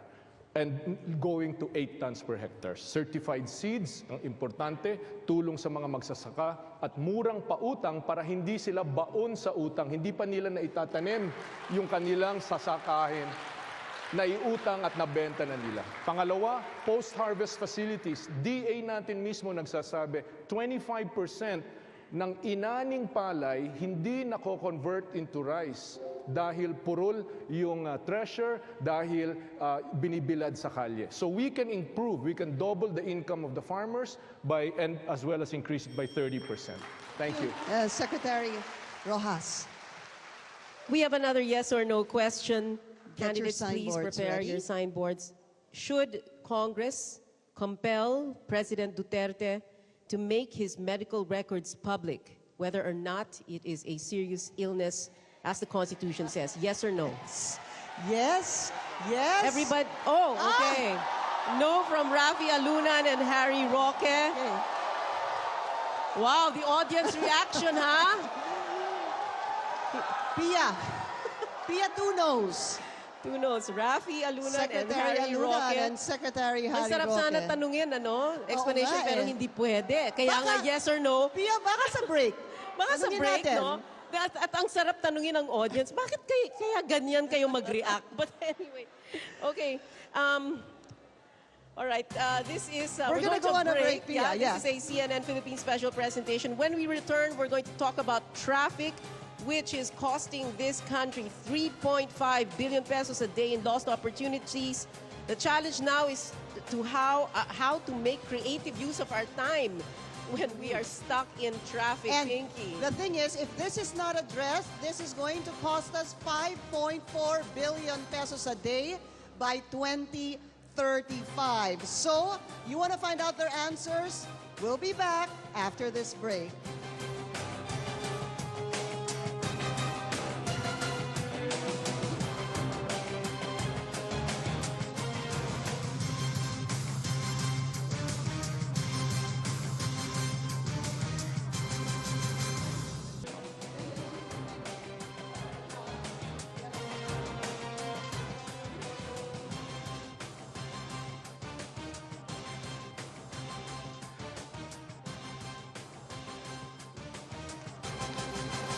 and going to 8 tons per hectare. Certified seeds, ang importante, tulong sa mga magsasaka at murang pautang para hindi sila baon sa utang. Hindi pa nila naitatanim yung kanilang sasakahin, naiutang at nabenta na nila. Pangalawa, post-harvest facilities. DA natin mismo nagsasabi, 25% ng inaning palay hindi nako-convert into rice dahil purol yung treasure, dahil binibilad sa kalye. So we can improve, we can double the income of the farmers and as well as increase it by 30%. Thank you. Secretary Rojas. We have another yes or no question. Get your Candidates, please signboards prepare ready. your signboards. Should Congress compel President Duterte to make his medical records public, whether or not it is a serious illness, as the Constitution says? Yes or no? Yes. Yes. Everybody, oh, okay. No from Rafi Alunan and Harry Roque. Okay. Wow, the audience reaction, huh? Pia, Pia Tunos. Tunos, Rafi Alunan and Secretary Harry Alunan Roque. and Secretary Ang Harry sarap Roque. sana tanungin, ano? Explanation, nga pero eh. hindi pwede. Kaya nga, Baka- yes or no? Pia, baka sa break. Baka sa Tanungin break, natin. no? At ang sarap tanungin ng audience, bakit kaya ganyan kayo mag-react? But anyway, okay. All right, this is... We're gonna go on a break, Pia, yeah. This is a CNN Philippines special presentation. When we return, we're going to talk about traffic, which is costing this country 3.5 billion pesos a day in lost opportunities. The challenge now is to how to make creative use of our time when we are stuck in traffic, And Pinky. the thing is, if this is not addressed, this is going to cost us 5.4 billion pesos a day by 2035. So, you want to find out their answers? We'll be back after this break.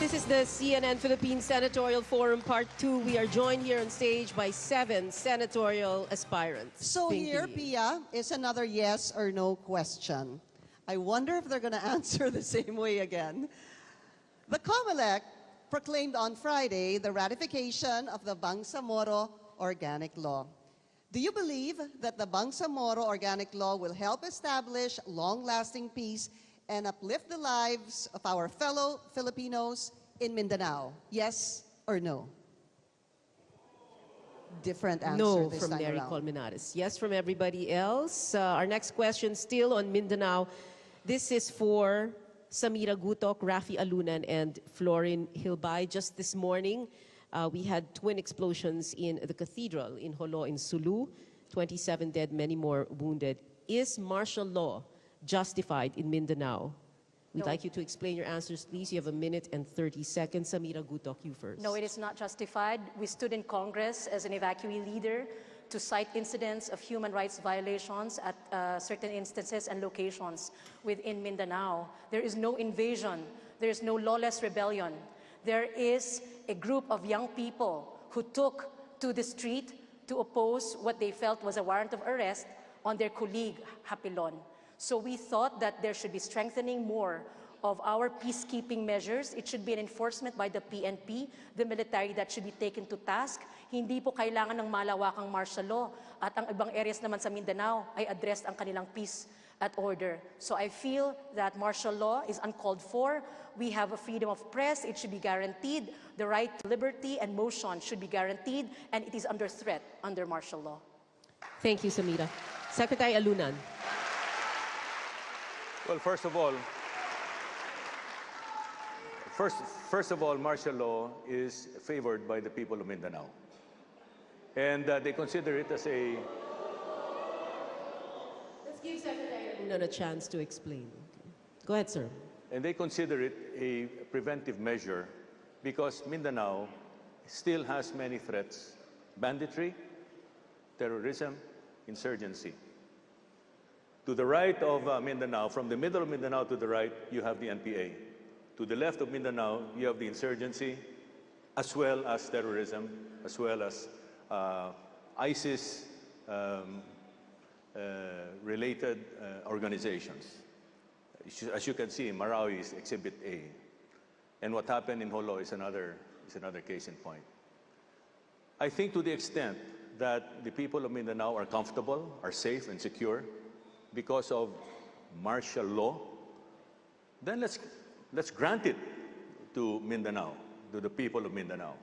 This is the CNN Philippines Senatorial Forum Part 2. We are joined here on stage by 7 senatorial aspirants. So Pinky. here, Pia, is another yes or no question. I wonder if they're going to answer the same way again. The COMELEC proclaimed on Friday the ratification of the Bangsamoro Organic Law. Do you believe that the Bangsamoro Organic Law will help establish long-lasting peace and uplift the lives of our fellow Filipinos in Mindanao? Yes or no? Different answer No this from time Mary around. Colmenares. Yes from everybody else. Our next question still on Mindanao. This is for Samira Gutok, Rafi Alunan, and Florin Hilbay. Just this morning, we had twin explosions in the cathedral in Jolo in Sulu. 27 dead, many more wounded. Is martial law justified in Mindanao? We'd No. like you to explain your answers, please. You have 1 minute and 30 seconds. Samira Gutok, you first. No, it is not justified. We stood in Congress as an evacuee leader to cite incidents of human rights violations at certain instances and locations within Mindanao. There is no invasion. There is no lawless rebellion. There is a group of young people who took to the street to oppose what they felt was a warrant of arrest on their colleague, Hapilon. So we thought that there should be strengthening more of our peacekeeping measures. It should be an enforcement by the PNP, the military, that should be taken to task. Hindi po kailangan ng malawakang martial law. At ang ibang areas naman sa Mindanao ay addressed ang kanilang peace at order. So I feel that martial law is uncalled for. We have a freedom of press. It should be guaranteed. The right to liberty and motion should be guaranteed. And it is under threat under martial law. Thank you, Samira. Secretary Alunan. Well, first of all, martial law is favored by the people of Mindanao. And they consider it as a... Let's give Secretary Alunan a chance to explain. Go ahead, sir. And they consider it a preventive measure because Mindanao still has many threats: banditry, terrorism, insurgency. To the right of Mindanao, from the middle of Mindanao to the right, you have the NPA. To the left of Mindanao, you have the insurgency, as well as terrorism, as well as ISIS-related organizations. As you can see, Marawi is Exhibit A. And what happened in Jolo is another case in point. I think to the extent that the people of Mindanao are comfortable, are safe and secure because of martial law, then let's grant it to Mindanao, to the people of Mindanao.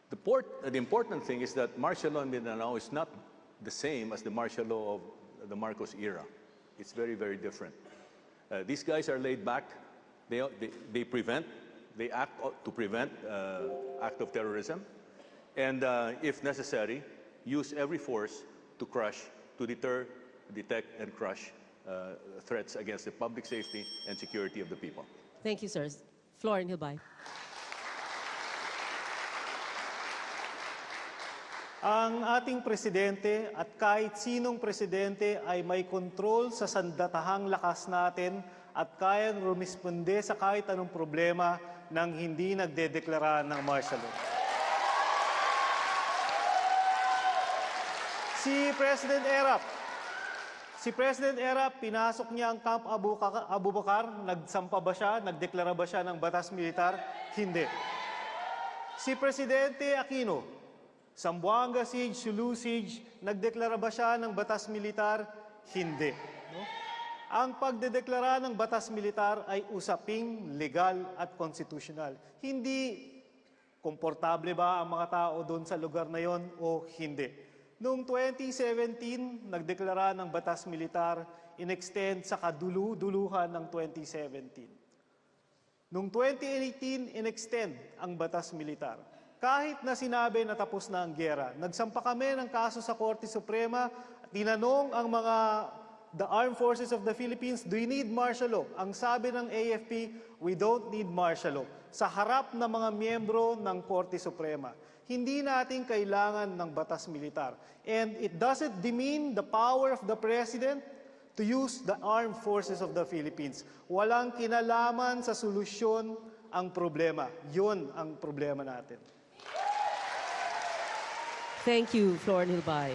The important thing is that martial law in Mindanao is not the same as the martial law of the Marcos era. It's very, very different. These guys are laid back. They act to prevent act of terrorism, and if necessary, use every force to deter, detect, and crush threats against the public safety and security of the people. Thank you, sir. Florin Hilbay. Ang ating presidente at kahit sinong presidente ay may kontrol sa sandatahang lakas natin at kayang rumisponde sa kahit anong problema nang hindi nagdedeklara ng martial law. Si President Erap, pinasok niya ang Camp Abu Bakar, nagsampa ba siya, nagdeklara ba siya ng batas militar? Hindi. Si Presidente Aquino, Zamboanga Siege, Sulu Siege, nagdeklara ba siya ng batas militar? Hindi. No? Ang pagdedeklara ng batas militar ay usaping legal at constitutional. Hindi komportable ba ang mga tao doon sa lugar na yon o hindi. Noong 2017, nagdeklara ng batas militar, in-extend sa kadulu-duluhan ng 2017. Noong 2018, in-extend ang batas militar. Kahit na sinabi na tapos na ang giyera, nagsampa kami ng kaso sa Korte Suprema, tinanong ang the Armed Forces of the Philippines, do you need martial law? Ang sabi ng AFP, we don't need martial law. Sa harap ng mga miyembro ng Korte Suprema, hindi natin kailangan ng batas militar. And it doesn't demean the power of the President to use the Armed Forces of the Philippines. Walang kinalaman sa solusyon ang problema. Yun ang problema natin. Thank you, Flor Nilbay.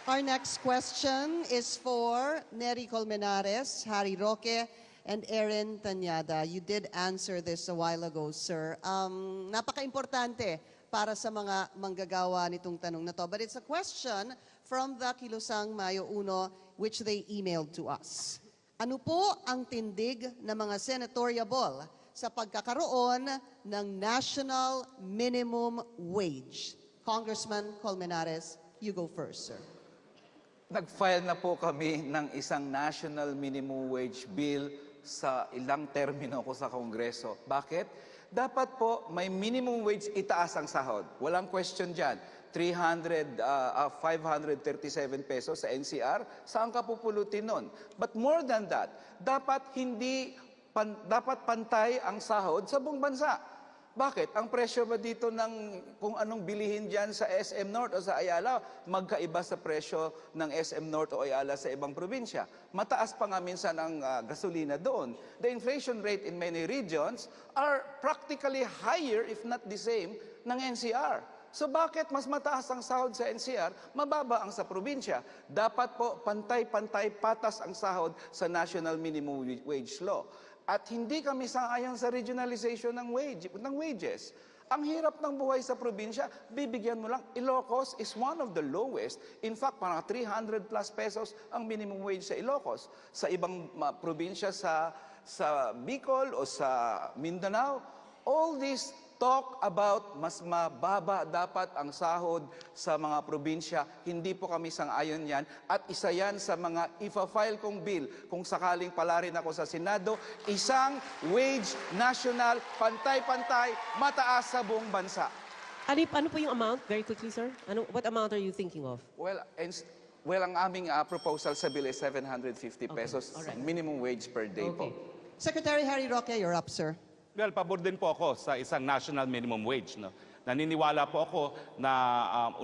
Our next question is for Nery Colmenares, Harry Roque, and Erin Tanyada. You did answer this a while ago, sir. Napaka-importante para sa mga manggagawa nitong tanong na to. But it's a question from the Kilusang Mayo Uno, which they emailed to us. Ano po ang tindig ng mga senatorial sa pagkakaroon ng national minimum wage? Congressman Colmenares, you go first, sir. Nag-file na po kami ng isang national minimum wage bill sa ilang termino ko sa Kongreso. Bakit? Dapat po may minimum wage, itaas ang sahod. Walang question dyan. 537 pesos sa NCR, saan ka pupulutin nun? But more than that, dapat dapat pantay ang sahod sa buong bansa. Bakit? Ang presyo ba dito ng kung anong bilihin dyan sa SM North o sa Ayala, magkaiba sa presyo ng SM North o Ayala sa ibang probinsya? Mataas pa nga minsan ang gasolina doon. The inflation rate in many regions are practically higher, if not the same, ng NCR. So bakit mas mataas ang sahod sa NCR, mababa ang sa probinsya? Dapat po pantay-pantay patas ang sahod sa National Minimum Wage Law. At hindi kami sang-ayon sa regionalization ng wages. Ang hirap ng buhay sa probinsya, bibigyan mo lang. Ilocos is one of the lowest. In fact, parang 300 plus pesos ang minimum wage sa Ilocos. Sa ibang probinsya sa Bicol o sa Mindanao, all these talk about mas mababa dapat ang sahod sa mga probinsya. Hindi po kami sang-ayon yan. At isa yan sa mga ifa-file kong bill kung sakaling pala rin ako sa Senado, isang wage national, pantay-pantay, mataas sa buong bansa. Ano po yung amount? Very quickly, sir. What amount are you thinking of? Well, ang aming proposal sa bill is 750 pesos minimum wage per day po. Secretary Harry Roque, you're up, sir. Well, pabor din po ako sa isang national minimum wage. No? Naniniwala po ako na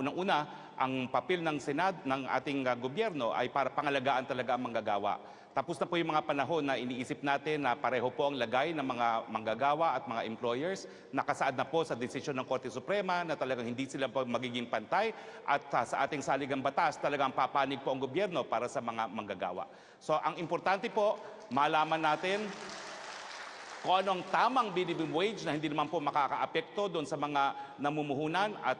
unang-una, ang papel ng ng ating gobyerno ay para pangalagaan talaga ang manggagawa. Tapos na po yung mga panahon na iniisip natin na pareho po ang lagay ng mga manggagawa at mga employers. Nakasaad na po sa desisyon ng Korte Suprema na talagang hindi sila po magiging pantay at sa ating saligang batas talagang papanig po ang gobyerno para sa mga manggagawa. So ang importante po, malaman natin kung anong tamang minimum wage na hindi naman po makakaapekto doon sa mga namumuhunan at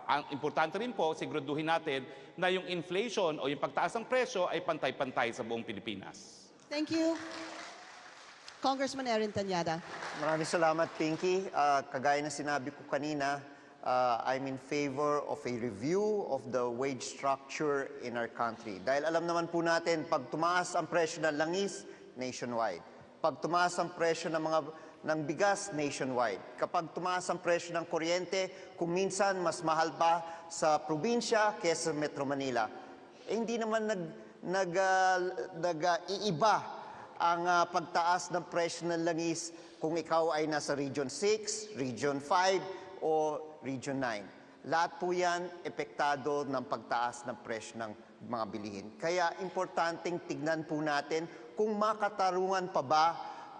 ang importante rin po, siguraduhin natin na yung inflation o yung pagtaas ng presyo ay pantay-pantay sa buong Pilipinas. Thank you. Congressman Erin Tanyada. Maraming salamat, Pinky. Kagaya na sinabi ko kanina, I'm in favor of a review of the wage structure in our country. Dahil alam naman po natin, pag tumaas ang presyo ng langis, nationwide. Pag tumaas ang presyo ng bigas, nationwide. Kapag tumaas ang presyo ng kuryente, kung minsan mas mahal pa sa probinsya kaysa Metro Manila. Hindi naman nag-iiba ang pagtaas ng presyo ng langis kung ikaw ay nasa Region 6, Region 5, o Region 9. lahat po yan epektado ng pagtaas ng presyo ng mga bilihin. Kaya importanteng tignan po natin kung makatarungan pa ba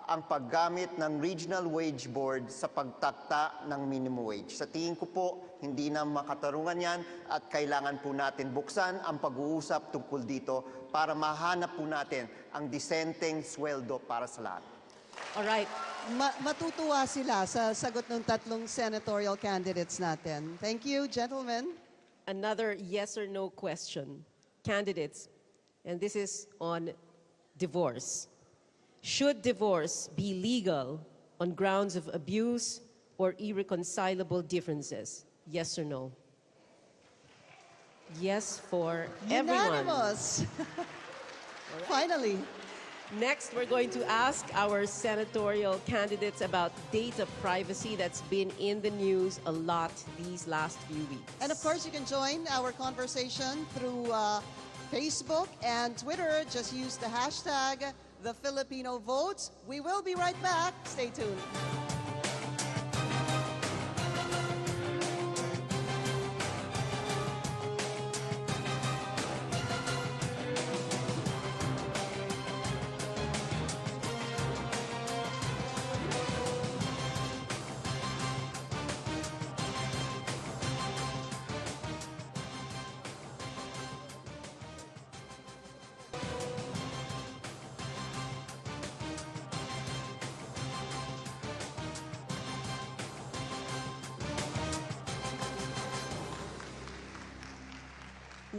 ang paggamit ng Regional Wage Board sa pagtakta ng minimum wage. Sa tingin ko po, hindi na makatarungan yan at kailangan po natin buksan ang pag-uusap tungkol dito para mahanap po natin ang disenteng sweldo para sa lahat. Alright. Matutuwa sila sa sagot ng tatlong senatorial candidates natin. Thank you, gentlemen. Another yes or no question. Candidates, and this is on divorce. Should divorce be legal on grounds of abuse or irreconcilable differences? Yes or no? Yes for everyone. Unanimous. Finally. Next, we're going to ask our senatorial candidates about data privacy that's been in the news a lot these last few weeks. And of course, you can join our conversation through Facebook and Twitter. Just use the hashtag #TheFilipinoVotes. We will be right back. Stay tuned.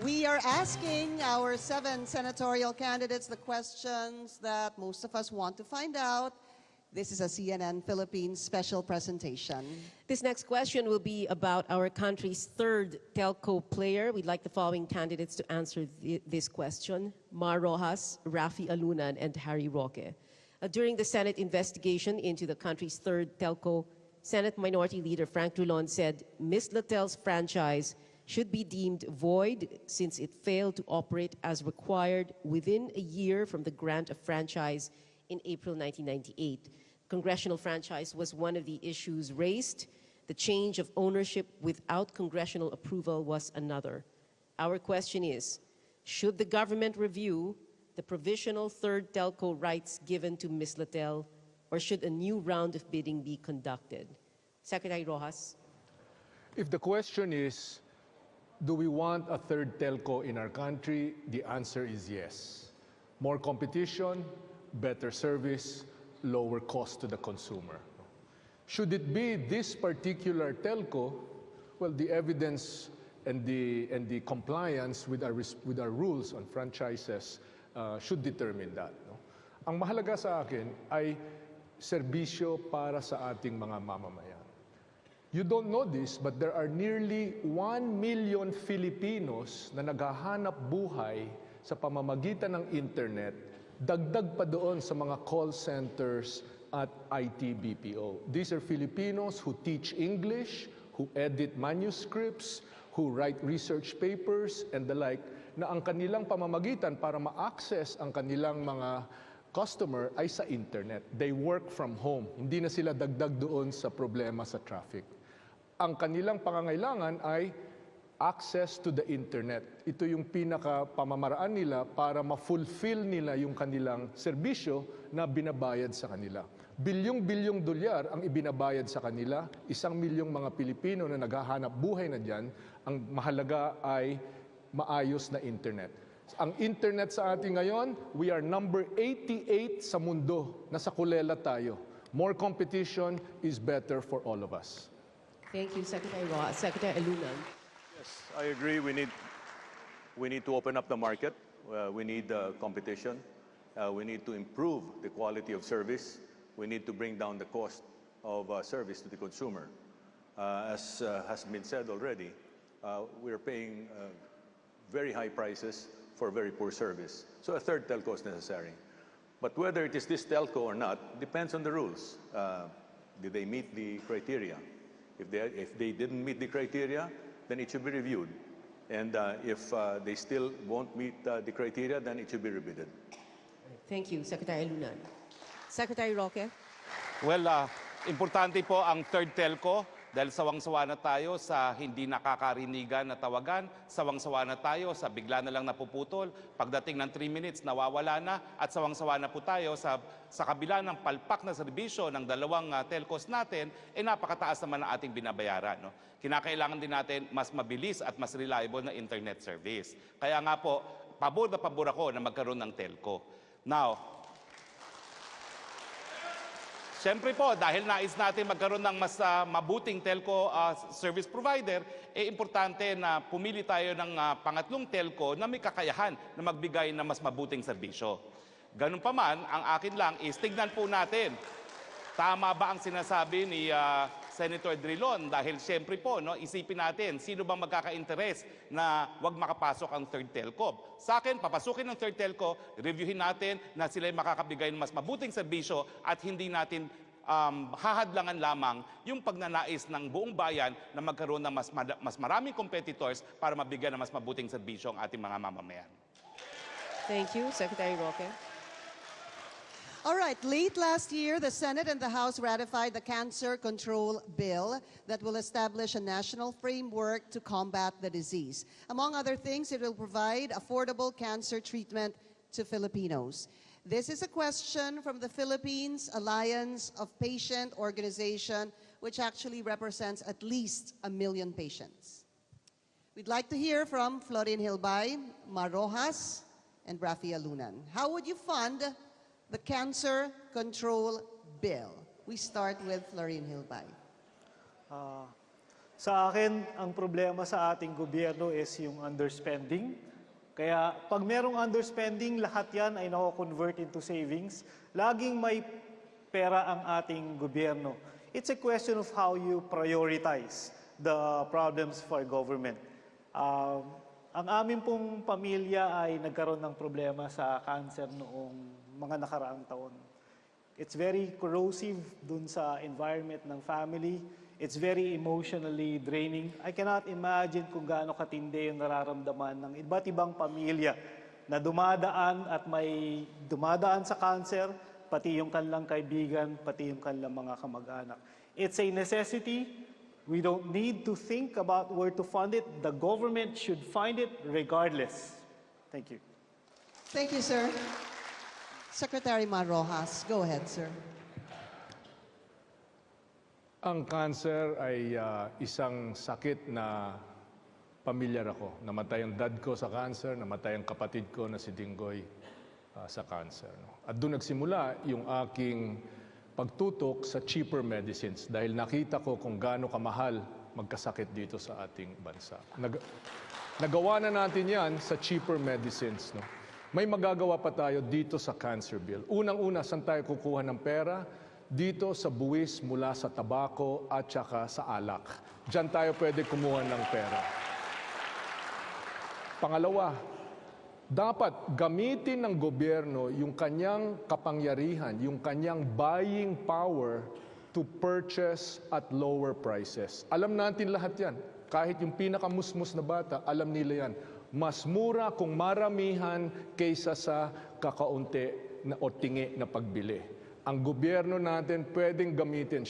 We are asking our 7 senatorial candidates the questions that most of us want to find out. This is a CNN Philippines special presentation. This next question will be about our country's third telco player. We'd like the following candidates to answer this question: Mar Rojas, Rafi Alunan, and Harry Roque. During the Senate investigation into the country's third telco, Senate Minority Leader Frank Drilon said Ms. Latel's franchise should be deemed void since it failed to operate as required within a year from the grant of franchise in April 1998. Congressional franchise was one of the issues raised. The change of ownership without congressional approval was another. Our question is, should the government review the provisional third telco rights given to Ms. Latel, or should a new round of bidding be conducted? Secretary Rojas. If the question is, do we want a third telco in our country? The answer is yes. More competition, better service, lower cost to the consumer. Should it be this particular telco? Well, the evidence and the compliance with our rules on franchises should determine that. No? Ang mahalaga sa akin ay serbisyo para sa ating mga mamamayan. You don't know this, but there are nearly 1 million Filipinos na naghahanap buhay sa pamamagitan ng internet, dagdag pa doon sa mga call centers at IT BPO. These are Filipinos who teach English, who edit manuscripts, who write research papers, and the like, na ang kanilang pamamagitan para ma-access ang kanilang mga customer ay sa internet. They work from home. Hindi na sila dagdag doon sa problema sa traffic. Ang kanilang pangangailangan ay access to the internet. Ito yung pinaka-pamamaraan nila para ma-fulfill nila yung kanilang serbisyo na binabayad sa kanila. Bilyong-bilyong dolyar ang ibinabayad sa kanila. 1 milyong mga Pilipino na naghahanap buhay na dyan. Ang mahalaga ay maayos na internet. Ang internet sa atin ngayon, we are number 88 sa mundo. Nasa kulela tayo. More competition is better for all of us. Thank you, Secretary Rojas. Secretary Alunan. Yes, I agree. We need to open up the market. We need competition. We need to improve the quality of service. We need to bring down the cost of service to the consumer. As has been said already, we are paying very high prices for very poor service. So a third telco is necessary. But whether it is this telco or not depends on the rules. Did they meet the criteria? If they didn't meet the criteria, then it should be reviewed. And if they still won't meet the criteria, then it should be rebided. Thank you, Secretary Alunan. Secretary Roque. Well, importante po ang third telco Dahil sawang-sawa na tayo sa hindi nakakarinigan na tawagan, sawang-sawa na tayo sa bigla na lang napuputol, pagdating ng 3 minutes nawawala na, at sawang-sawa na po tayo sa kabila ng palpak na serbisyo ng dalawang telcos natin, napakataas naman ang ating binabayaran. No? Kinakailangan din natin mas mabilis at mas reliable na internet service. Kaya nga po, pabor na pabor ako na magkaroon ng telco. Now, siyempre po, dahil nais natin magkaroon ng mas mabuting telco service provider, importante na pumili tayo ng pangatlong telco na may kakayahan na magbigay ng mas mabuting serbisyo. Ganun pa man, ang akin lang is tignan po natin, tama ba ang sinasabi ni Senator Drilon? Dahil siyempre po, no, isipin natin, sino bang magkaka-interes na wag makapasok ang third telco? Sa akin, papasukin ng third telco, reviewin natin na sila makakabigay ng mas mabuting serbisyo at hindi natin hahadlangan lamang yung pagnanais ng buong bayan na magkaroon ng mas maraming competitors para mabigyan ng mas mabuting serbisyo ang ating mga mamamayan. Thank you, Secretary Roque. All right, late last year, the Senate and the House ratified the Cancer Control Bill that will establish a national framework to combat the disease. Among other things, it will provide affordable cancer treatment to Filipinos. This is a question from the Philippines Alliance of Patient Organization, which actually represents at least 1 million patients. We'd like to hear from Florin Hilbay, Mar Rojas, and Rafi Alunan. How would you fund the Cancer Control Bill? We start with Florin Hilbay. Sa akin, ang problema sa ating gobyerno is yung underspending. Kaya pag merong underspending, lahat yan ay nako-convert into savings. Laging may pera ang ating gobyerno. It's a question of how you prioritize the problems for government. Ang amin pong pamilya ay nagkaroon ng problema sa cancer noong mga nakaraang taon. It's very corrosive dun sa environment ng family. It's very emotionally draining. I cannot imagine kung gaano katindi yung nararamdaman ng iba't ibang pamilya na dumadaan at may dumadaan sa cancer, pati yung kanilang kaibigan, pati yung kanilang mga kamag-anak. It's a necessity. We don't need to think about where to fund it. The government should find it regardless. Thank you. Thank you, sir. Secretary Mar Rojas, go ahead, sir. Ang cancer ay isang sakit na pamilyar ako. Namatay ang dad ko sa cancer, namatay ang kapatid ko na si Dinggoy sa cancer. No? At doon nagsimula yung aking pagtutok sa cheaper medicines dahil nakita ko kung gaano kamahal magkasakit dito sa ating bansa. Nagawa na natin yan sa cheaper medicines. No? May magagawa pa tayo dito sa cancer bill. Unang-una, saan tayo kukuha ng pera? Dito sa buwis mula sa tabako at saka sa alak. Diyan tayo pwede kumuha ng pera. Pangalawa, dapat gamitin ng gobyerno yung kanyang kapangyarihan, yung kanyang buying power to purchase at lower prices. Alam natin lahat yan. Kahit yung pinakamusmus na bata, alam nila yan. Mas mura kung maramihan kaysa sa kakaunti na o tingi na pagbili. Ang gobyerno natin pwedeng gamitin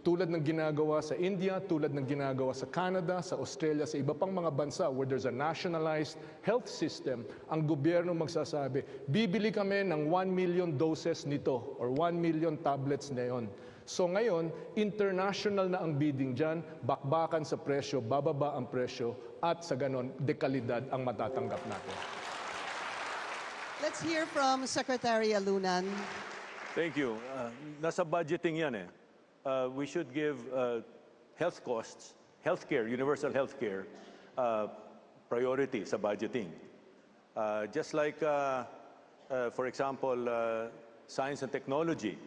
tulad ng ginagawa sa India, tulad ng ginagawa sa Canada, sa Australia, sa iba pang mga bansa where there's a nationalized health system, ang gobyerno magsasabi, bibili kami ng 1 million doses nito or 1 million tablets na yon. So ngayon, international na ang bidding dyan, bakbakan sa presyo, bababa ang presyo, at sa ganon, dekalidad ang matatanggap natin. Let's hear from Secretary Alunan. Thank you. Nasa budgeting yan eh. We should give health costs, healthcare, universal healthcare, priority sa budgeting. Just like, for example, science and technology,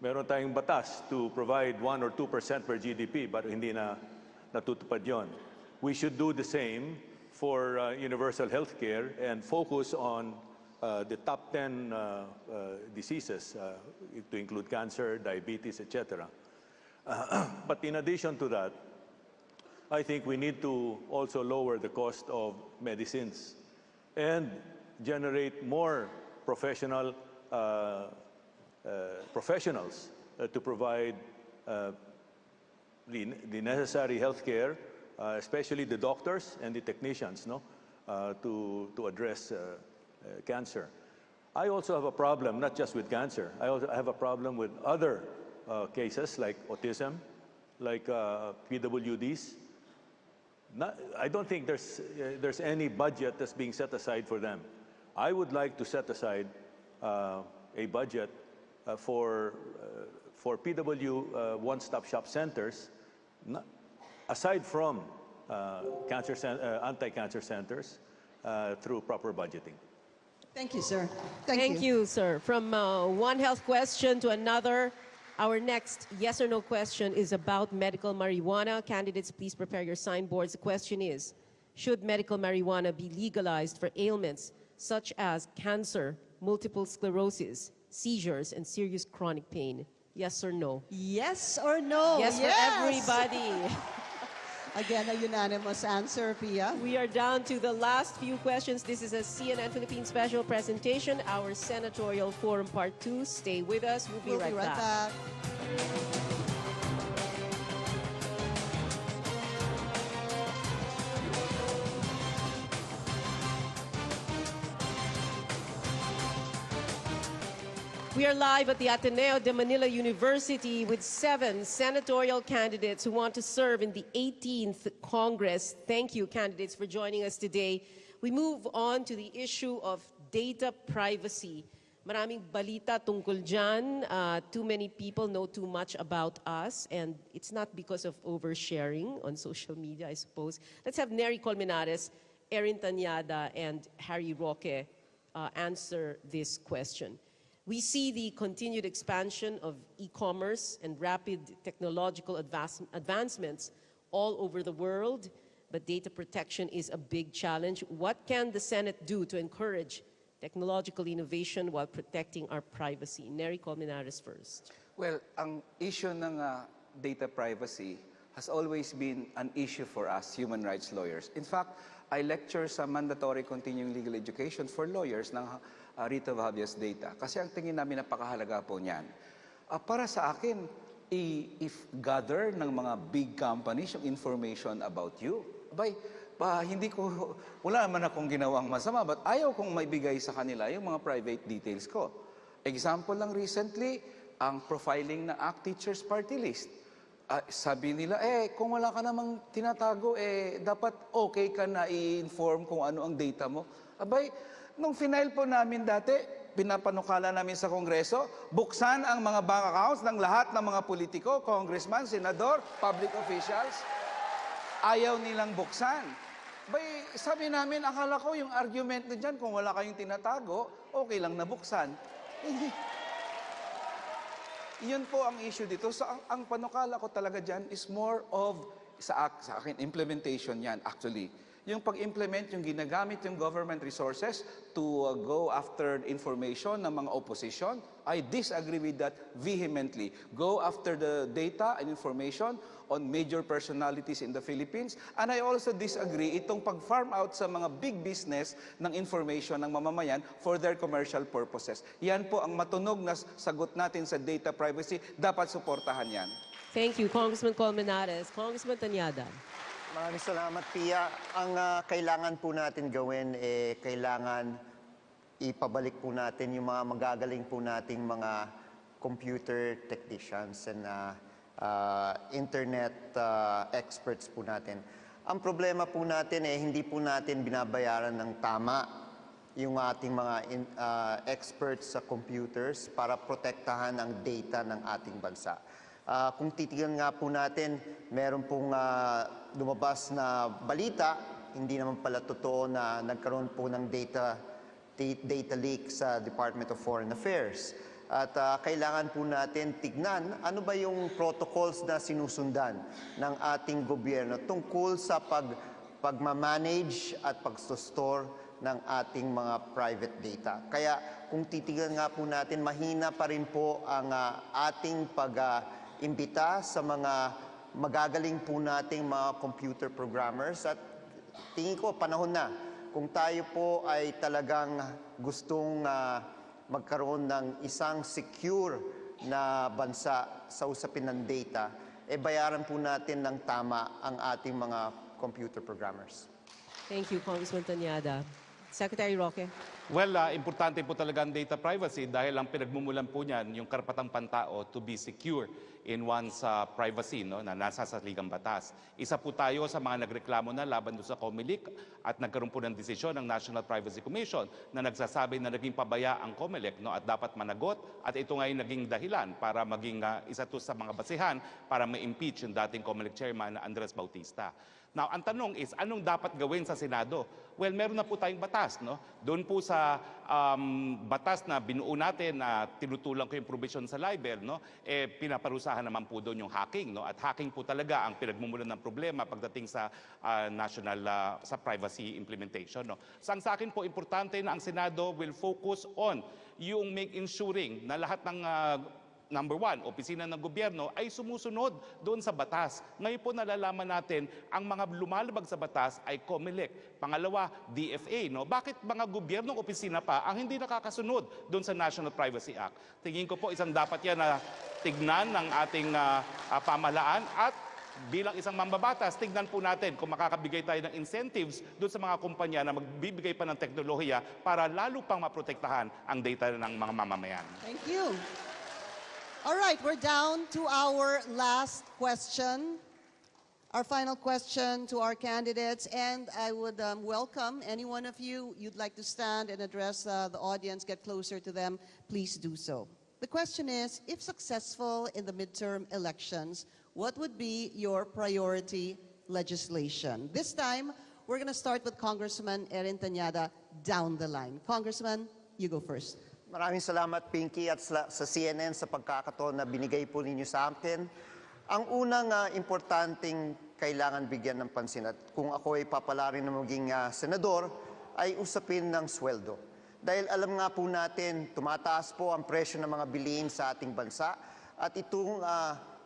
meron tayong batas to provide 1 or 2% per GDP, but hindi na natutupad yon. We should do the same for universal healthcare and focus on the top 10 diseases, to include cancer, diabetes, etc. But in addition to that, I think we need to also lower the cost of medicines and generate more professionals to provide the necessary health care, especially the doctors and the technicians, no, to address cancer. I also have a problem, not just with cancer. I also have a problem with other cases like autism, like PWDs. I don't think there's any budget that's being set aside for them. I would like to set aside a budget for PW one-stop shop centers, aside from anti-cancer centers, through proper budgeting. Thank you, sir. Thank you, sir. From one health question to another, our next yes or no question is about medical marijuana. Candidates, please prepare your signboards. The question is, should medical marijuana be legalized for ailments such as cancer, multiple sclerosis, seizures, and serious chronic pain? Yes or no? Yes or no? Yes, for everybody. Again, a unanimous answer, Pia. We are down to the last few questions. This is a CNN Philippines special presentation, our Senatorial Forum Part 2. Stay with us. We'll be right back. We are live at the Ateneo de Manila University with 7 senatorial candidates who want to serve in the 18th Congress. Thank you, candidates, for joining us today. We move on to the issue of data privacy. Maraming balita tungkol dyan. Too many people know too much about us, and it's not because of oversharing on social media, I suppose. Let's have Nery Colmenares, Erin Tanyada, and Harry Roque answer this question. We see the continued expansion of e-commerce and rapid technological advancements all over the world, but data protection is a big challenge. What can the Senate do to encourage technological innovation while protecting our privacy? Nery Colmenares first. Well, ang issue ng data privacy has always been an issue for us human rights lawyers. In fact, I lecture sa mandatory continuing legal education for lawyers ng writ of habeas data. Kasi ang tingin namin napakahalaga po niyan. Para sa akin, if gather ng mga big companies yung information about you, wala naman akong ginawang masama, but ayaw kong maibigay sa kanila yung mga private details ko. Example lang recently, ang profiling ng ACT Teachers Party List. Sabi nila, kung wala ka namang tinatago, dapat okay ka na i-inform kung ano ang data mo. Nung final po namin dati, pinapanukala namin sa Kongreso, buksan ang mga bank accounts ng lahat ng mga politiko, congressman, senador, public officials. Ayaw nilang buksan. Sabi namin, akala ko yung argument na dyan, kung wala kayong tinatago, okay lang na buksan. Yun po ang issue dito. So, ang panukala ko talaga dyan is more of, sa akin, implementation yan actually. Yung pag-implement, yung ginagamit yung government resources to go after information ng mga opposition, I disagree with that vehemently. Go after the data and information on major personalities in the Philippines. And I also disagree itong pag-farm out sa mga big business ng information ng mamamayan for their commercial purposes. Yan po ang matunog na sagot natin sa data privacy. Dapat suportahan yan. Thank you, Congressman Colmenares. Congressman Tanyada. Maraming salamat, Pia. Ang kailangan po natin gawin, kailangan ipabalik po natin yung mga magagaling po nating mga computer technicians and internet experts po natin. Ang problema po natin, hindi po natin binabayaran ng tama yung ating mga experts sa computers para protektahan ang data ng ating bansa. Kung titignan nga po natin, meron pong lumabas na balita, hindi naman pala totoo na nagkaroon po ng data leak sa Department of Foreign Affairs. At kailangan po natin tignan ano ba yung protocols na sinusundan ng ating gobyerno tungkol sa pagmamanage at pag-store ng ating mga private data. Kaya kung titignan nga po natin, mahina pa rin po ang ating imbita sa mga magagaling po nating mga computer programmers at tingin ko panahon na kung tayo po ay talagang gustong magkaroon ng isang secure na bansa sa usapin ng data, bayaran po natin ng tama ang ating mga computer programmers. Thank you, Congressman Tanyada. Secretary Roque. Well, importante po talaga ang data privacy dahil ang pinagmumulan po niyan yung karapatang pantao to be secure in one's privacy, no, na nasa saligang batas. Isa po tayo sa mga nagreklamo na laban doon sa COMELEC at nagkaroon po ng desisyon ng National Privacy Commission na nagsasabi na naging pabaya ang COMELEC, no, at dapat managot, at ito nga yung naging dahilan para maging isa to sa mga basihan para ma-impeach yung dating COMELEC chairman na Andres Bautista. Now, ang tanong is, anong dapat gawin sa Senado? Well, meron na po tayong batas, no? Doon po sa batas na binuo natin na tinutulang ko yung provision sa libel, no? Pinaparusahan naman po doon yung hacking, no? At hacking po talaga ang pinagmumulan ng problema pagdating sa sa privacy implementation, no? Sa akin po, importante na ang Senado will focus on yung ensuring na lahat ng number one, opisina ng gobyerno ay sumusunod doon sa batas. Ngayon po nalalaman natin, ang mga lumalabag sa batas ay COMELEC. Pangalawa, DFA. No? Bakit mga gobyernong opisina pa ang hindi nakakasunod doon sa National Privacy Act? Tingin ko po isang dapat yan na tignan ng ating pamahalaan at bilang isang mambabatas, tignan po natin kung makakabigay tayo ng incentives doon sa mga kumpanya na magbibigay pa ng teknolohiya para lalo pang maprotektahan ang data ng mga mamamayan. Thank you. All right, we're down to our last question, our final question to our candidates, and I would welcome any one of you, you'd like to stand and address the audience, get closer to them, please do so. The question is, if successful in the midterm elections, what would be your priority legislation? This time, we're going to start with Congressman Erin Tanyada down the line. Congressman, you go first. Maraming salamat, Pinky, at sa CNN sa pagkakataon na binigay po ninyo sa akin. Ang unang importanteng kailangan bigyan ng pansin at kung ako ay papalarin na maging senador, ay usapin ng sweldo. Dahil alam nga po natin, tumataas po ang presyo ng mga bilihin sa ating bansa at itong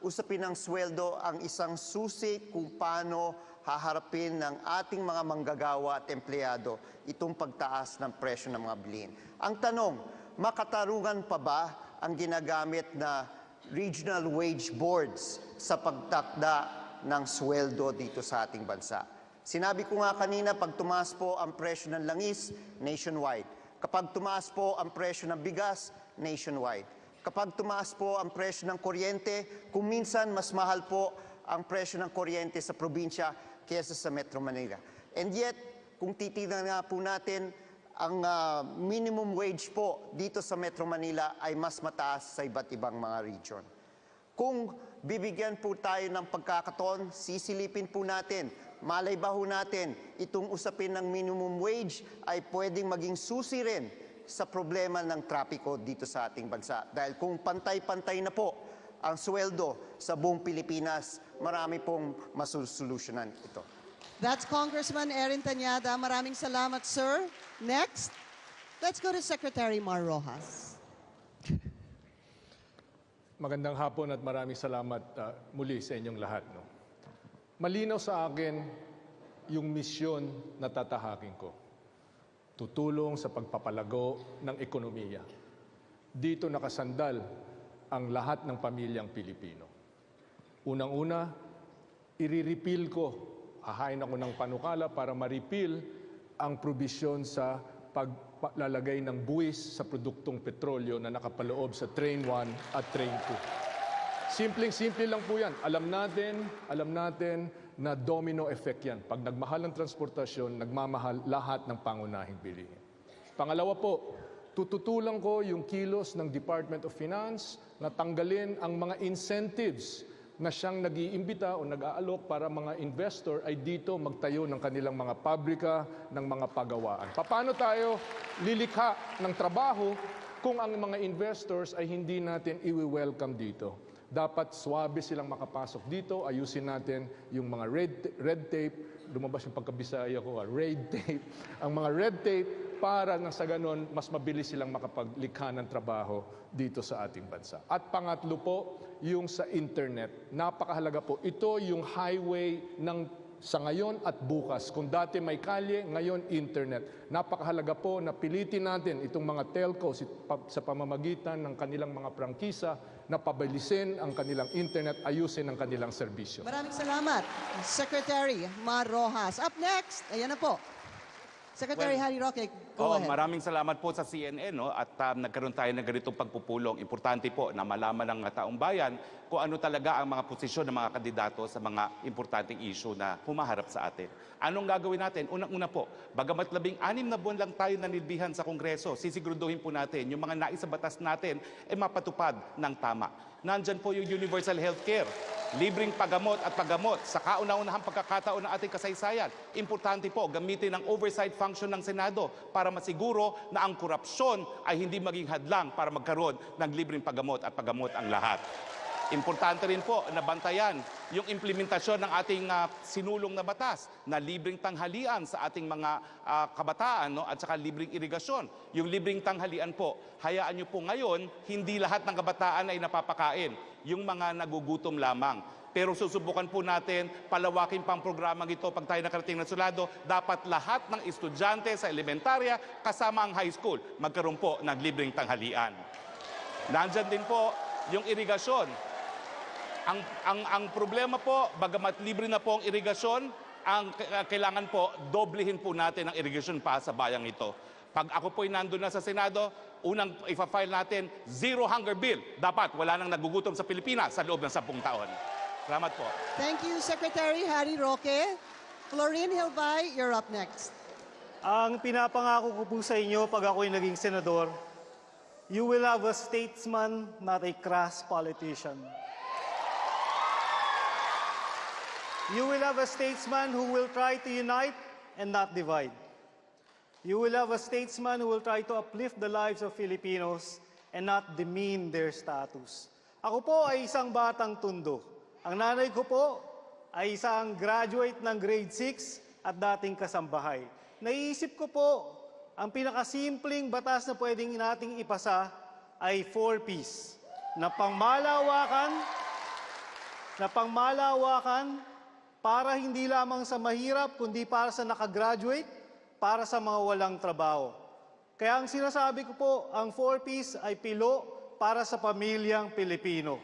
usapin ng sweldo ang isang susi kung paano haharapin ng ating mga manggagawa at empleyado itong pagtaas ng presyo ng mga bilihin. Ang tanong, makatarungan pa ba ang ginagamit na regional wage boards sa pagtakda ng sweldo dito sa ating bansa? Sinabi ko nga kanina, pag tumaas po ang presyo ng langis, nationwide. Kapag tumaas po ang presyo ng bigas, nationwide. Kapag tumaas po ang presyo ng kuryente, kung minsan mas mahal po ang presyo ng kuryente sa probinsya kaysa sa Metro Manila. And yet, kung titignan nga po natin, ang minimum wage po dito sa Metro Manila ay mas mataas sa iba't ibang mga region. Kung bibigyan po tayo ng pagkakataon, sisilipin po natin, malay ba ho natin, itong usapin ng minimum wage ay pwedeng maging susi rin sa problema ng trapiko dito sa ating bansa. Dahil kung pantay-pantay na po ang sweldo sa buong Pilipinas, marami pong masusolusyonan ito. That's Congressman Erin Tanyada. Maraming salamat, sir. Next, let's go to Secretary Mar Rojas. Magandang hapon at maraming salamat muli sa inyong lahat. No? Malinaw sa akin yung misyon na tatahakin ko. Tutulong sa pagpapalago ng ekonomiya. Dito nakasandal ang lahat ng pamilyang Pilipino. Unang-una, i-repeal ko, hahain ako ng panukala para ma-repeal ang probisyon sa paglalagay ng buwis sa produktong petrolyo na nakapaloob sa Train 1 at Train 2. Simpleng-simple lang po yan. Alam natin na domino effect yan. Pag nagmahal ang transportasyon, nagmamahal lahat ng pangunahing bilihin. Pangalawa po, tututulang ko yung kilos ng Department of Finance na tanggalin ang mga incentives na siyang nag-iimbita o nag-aalok para mga investor ay dito magtayo ng kanilang mga pabrika, ng mga pagawaan. Paano tayo lilikha ng trabaho kung ang mga investors ay hindi natin i-welcome dito? Dapat swabe silang makapasok dito, ayusin natin yung mga red tape, lumabas yung pagkabisaya ko, red tape, ang mga red tape para nang sa ganon, mas mabilis silang makapaglikha ng trabaho dito sa ating bansa. At pangatlo po, yung sa internet. Napakahalaga po. Ito yung highway ng sa ngayon at bukas. Kung dati may kalye, ngayon internet. Napakahalaga po na pilitin natin itong mga telcos sa pamamagitan ng kanilang mga prangkisa na pabilisin ang kanilang internet, ayusin ang kanilang serbisyo. Maraming salamat, Secretary Mar Rojas. Up next, ayan na po. Secretary Harry Roque, go ahead. Maraming salamat po sa CNN, no? At nagkaroon tayo ng ganitong pagpupulong. Importante po na malaman ng taong bayan kung ano talaga ang mga posisyon ng mga kandidato sa mga importanteng issue na humaharap sa atin. Anong gagawin natin? Unang-una po, bagamat 16 na buwan lang tayo nanilbihan sa Kongreso, sisiguraduhin po natin yung mga nais sa batas natin ay mapatupad ng tama. Nandyan po yung universal healthcare, libreng paggamot at paggamot sa kauna-unahang pagkakataon ng ating kasaysayan. Importante po, gamitin ang oversight function ng Senado para masiguro na ang korupsyon ay hindi maging hadlang para magkaroon ng libreng paggamot at paggamot ang lahat. Importante rin po na bantayan yung implementasyon ng ating sinulong na batas na libreng tanghalian sa ating mga kabataan, no? At saka libreng irigasyon. Yung libreng tanghalian po, hayaan nyo po ngayon, hindi lahat ng kabataan ay napapakain. Yung mga nagugutom lamang. Pero susubukan po natin, palawakin pang programang ito pag tayo nakarating ng sulado, dapat lahat ng estudyante sa elementarya kasama ang high school magkaroon po ng libreng tanghalian. Nandyan din po yung irigasyon. Ang problema po, bagamat libre na po ang irigasyon, ang kailangan po, doblehin po natin ang irigasyon pa sa bayang ito. Pag ako po'y nandun na sa Senado, unang ipa-file natin, zero hunger bill. Dapat wala nang nagugutom sa Pilipinas sa loob ng 10 taon. Salamat po. Thank you, Secretary Harry Roque. Florine Hilbay, you're up next. Ang pinapangako ko po sa inyo pag ako'y naging senador, you will have a statesman, not a crass politician. You will have a statesman who will try to unite and not divide. You will have a statesman who will try to uplift the lives of Filipinos and not demean their status. Ako po ay isang batang tundo. Ang nanay ko po ay isang graduate ng grade 6 at dating kasambahay. Naiisip ko po, ang pinakasimpleng batas na pwedeng nating ipasa ay 4 Ps. Na pangmalawakan, para hindi lamang sa mahirap, kundi para sa nakagraduate, para sa mga walang trabaho. Kaya ang sinasabi ko po, ang 4 Ps ay pilo para sa pamilyang Pilipino.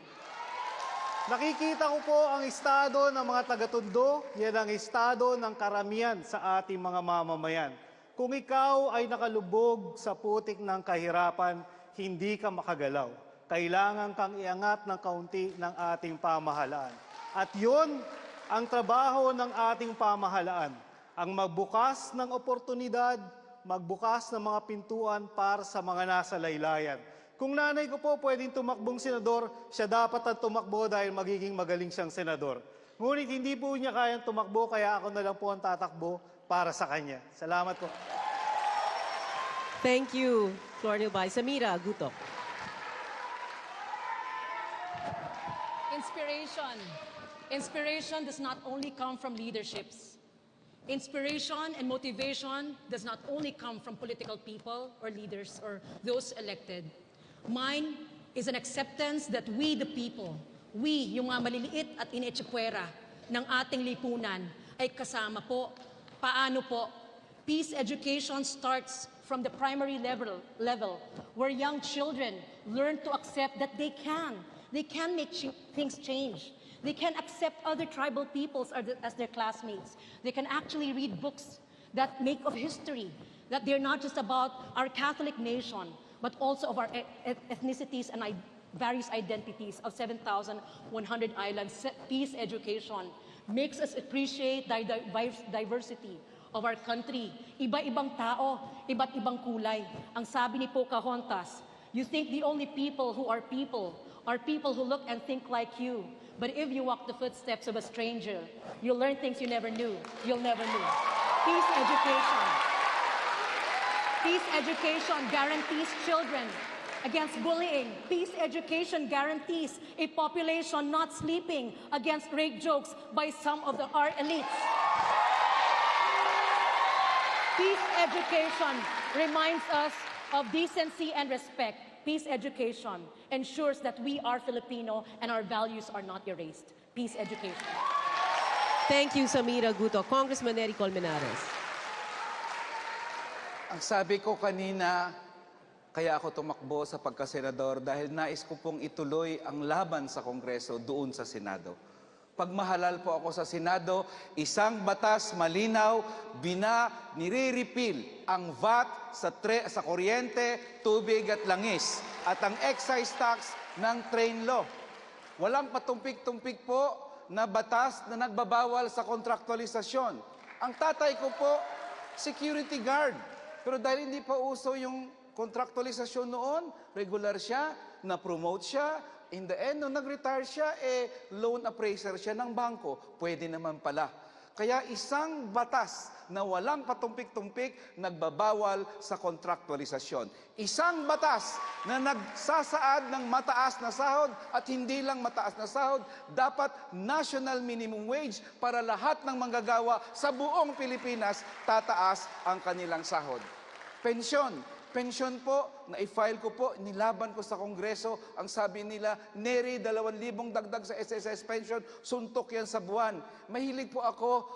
Nakikita ko po ang estado ng mga taga-Tondo, yan ang estado ng karamihan sa ating mga mamamayan. Kung ikaw ay nakalubog sa putik ng kahirapan, hindi ka makagalaw. Kailangan kang iangat ng kaunti ng ating pamahalaan. At yun ang trabaho ng ating pamahalaan, ang magbukas ng oportunidad, magbukas ng mga pintuan para sa mga nasa laylayan. Kung nanay ko po pwedeng tumakbong senador, siya dapat ang tumakbo dahil magiging magaling siyang senador. Ngunit hindi po niya kayang tumakbo, kaya ako na lang po ang tatakbo para sa kanya. Salamat po. Thank you, Florine Hilbay. Samira Guto. Inspiration. Inspiration does not only come from leaderships. Inspiration and motivation does not only come from political people or leaders or those elected. Mine is an acceptance that we, the people, we, yung mga maliliit at inetsipwera ng ating lipunan, ay kasama po. Paano po? Peace education starts from the primary level where young children learn to accept that they can make things change. They can accept other tribal peoples as their classmates. They can actually read books that make of history, that they're not just about our Catholic nation, but also of our ethnicities and various identities of 7,100 islands. Peace education makes us appreciate the diversity of our country. Iba-ibang tao, iba't ibang kulay. Ang sabi ni Pocahontas, you think the only people who are people who look and think like you. But if you walk the footsteps of a stranger, you'll learn things you never knew. You'll never know. Peace education. Peace education guarantees children against bullying. Peace education guarantees a population not sleeping against rape jokes by some of our elites. Peace education reminds us of decency and respect. Peace education ensures that we are Filipino and our values are not erased. Peace education. Thank you, Samira Guto. Congressman Nery Colmenares. Ang sabi ko kanina, kaya ako tumakbo sa pagkasenador dahil nais ko pong ituloy ang laban sa Kongreso doon sa Senado. Pagmahalal po ako sa Senado, isang batas malinaw, nire-repeal ang VAT sa kuryente, tubig at langis at ang excise tax ng train law. Walang patumpik-tumpik po na batas na nagbabawal sa kontraktualisasyon. Ang tatay ko po, security guard. Pero dahil hindi pa uso yung kontraktualisasyon noon, regular siya, na-promote siya. In the end, nung nag-retire siya, loan appraiser siya ng bangko. Pwede naman pala. Kaya isang batas na walang patumpik-tumpik nagbabawal sa kontraktualisasyon. Isang batas na nagsasaad ng mataas na sahod at hindi lang mataas na sahod, dapat national minimum wage para lahat ng manggagawa sa buong Pilipinas tataas ang kanilang sahod. Pensyon. Pensyon po, na-file ko po, nilaban ko sa Kongreso. Ang sabi nila, Nery, 2,000 dagdag sa SSS pension, suntok yan sa buwan. Mahilig po ako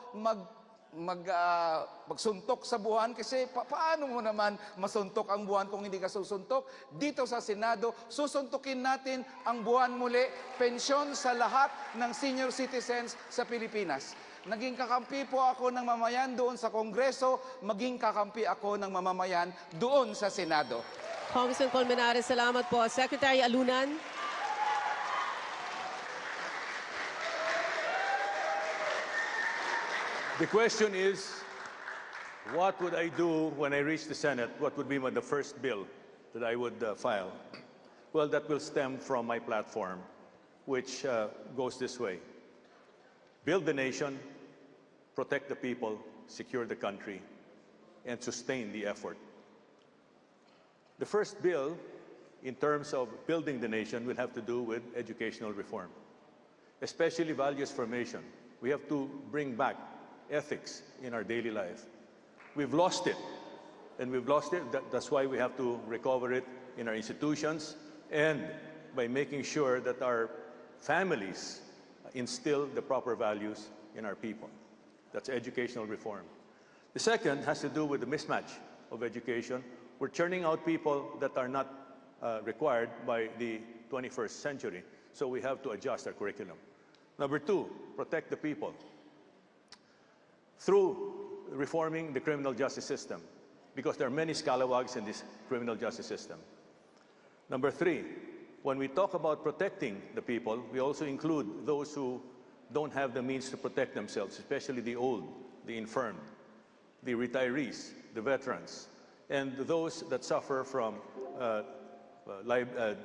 magsuntok sa buwan kasi paano mo naman masuntok ang buwan kung hindi ka susuntok? Dito sa Senado, susuntukin natin ang buwan muli, pensyon sa lahat ng senior citizens sa Pilipinas. Naging kakampi po ako ng mamayan doon sa Kongreso, maging kakampi ako ng mamamayan doon sa Senado. Congressman Colmenares, salamat po. Secretary Alunan. The question is, what would I do when I reach the Senate? What would be the first bill that I would file? Well, that will stem from my platform, which goes this way. Build the nation, protect the people, secure the country, and sustain the effort. The first bill, in terms of building the nation, will have to do with educational reform, especially values formation. We have to bring back ethics in our daily life. We've lost it, and we've lost it. That's why we have to recover it in our institutions and by making sure that our families instill the proper values in our people. That's educational reform. The second has to do with the mismatch of education. We're churning out people that are not required by the 21st century, so we have to adjust our curriculum. Number two, protect the people through reforming the criminal justice system, because there are many scalawags in this criminal justice system. Number three, when we talk about protecting the people, we also include those who don't have the means to protect themselves, especially the old, the infirm, the retirees, the veterans, and those that suffer from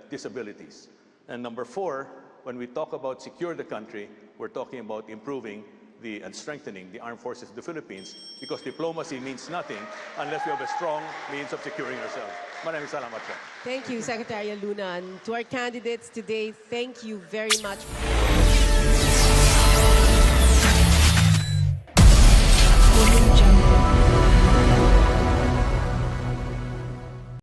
disabilities. And number four, when we talk about secure the country, we're talking about improving and strengthening the armed forces of the Philippines, because diplomacy means nothing unless we have a strong means of securing ourselves. Maraming salamat po. Thank you, Secretary Alunan. To our candidates today, thank you very much.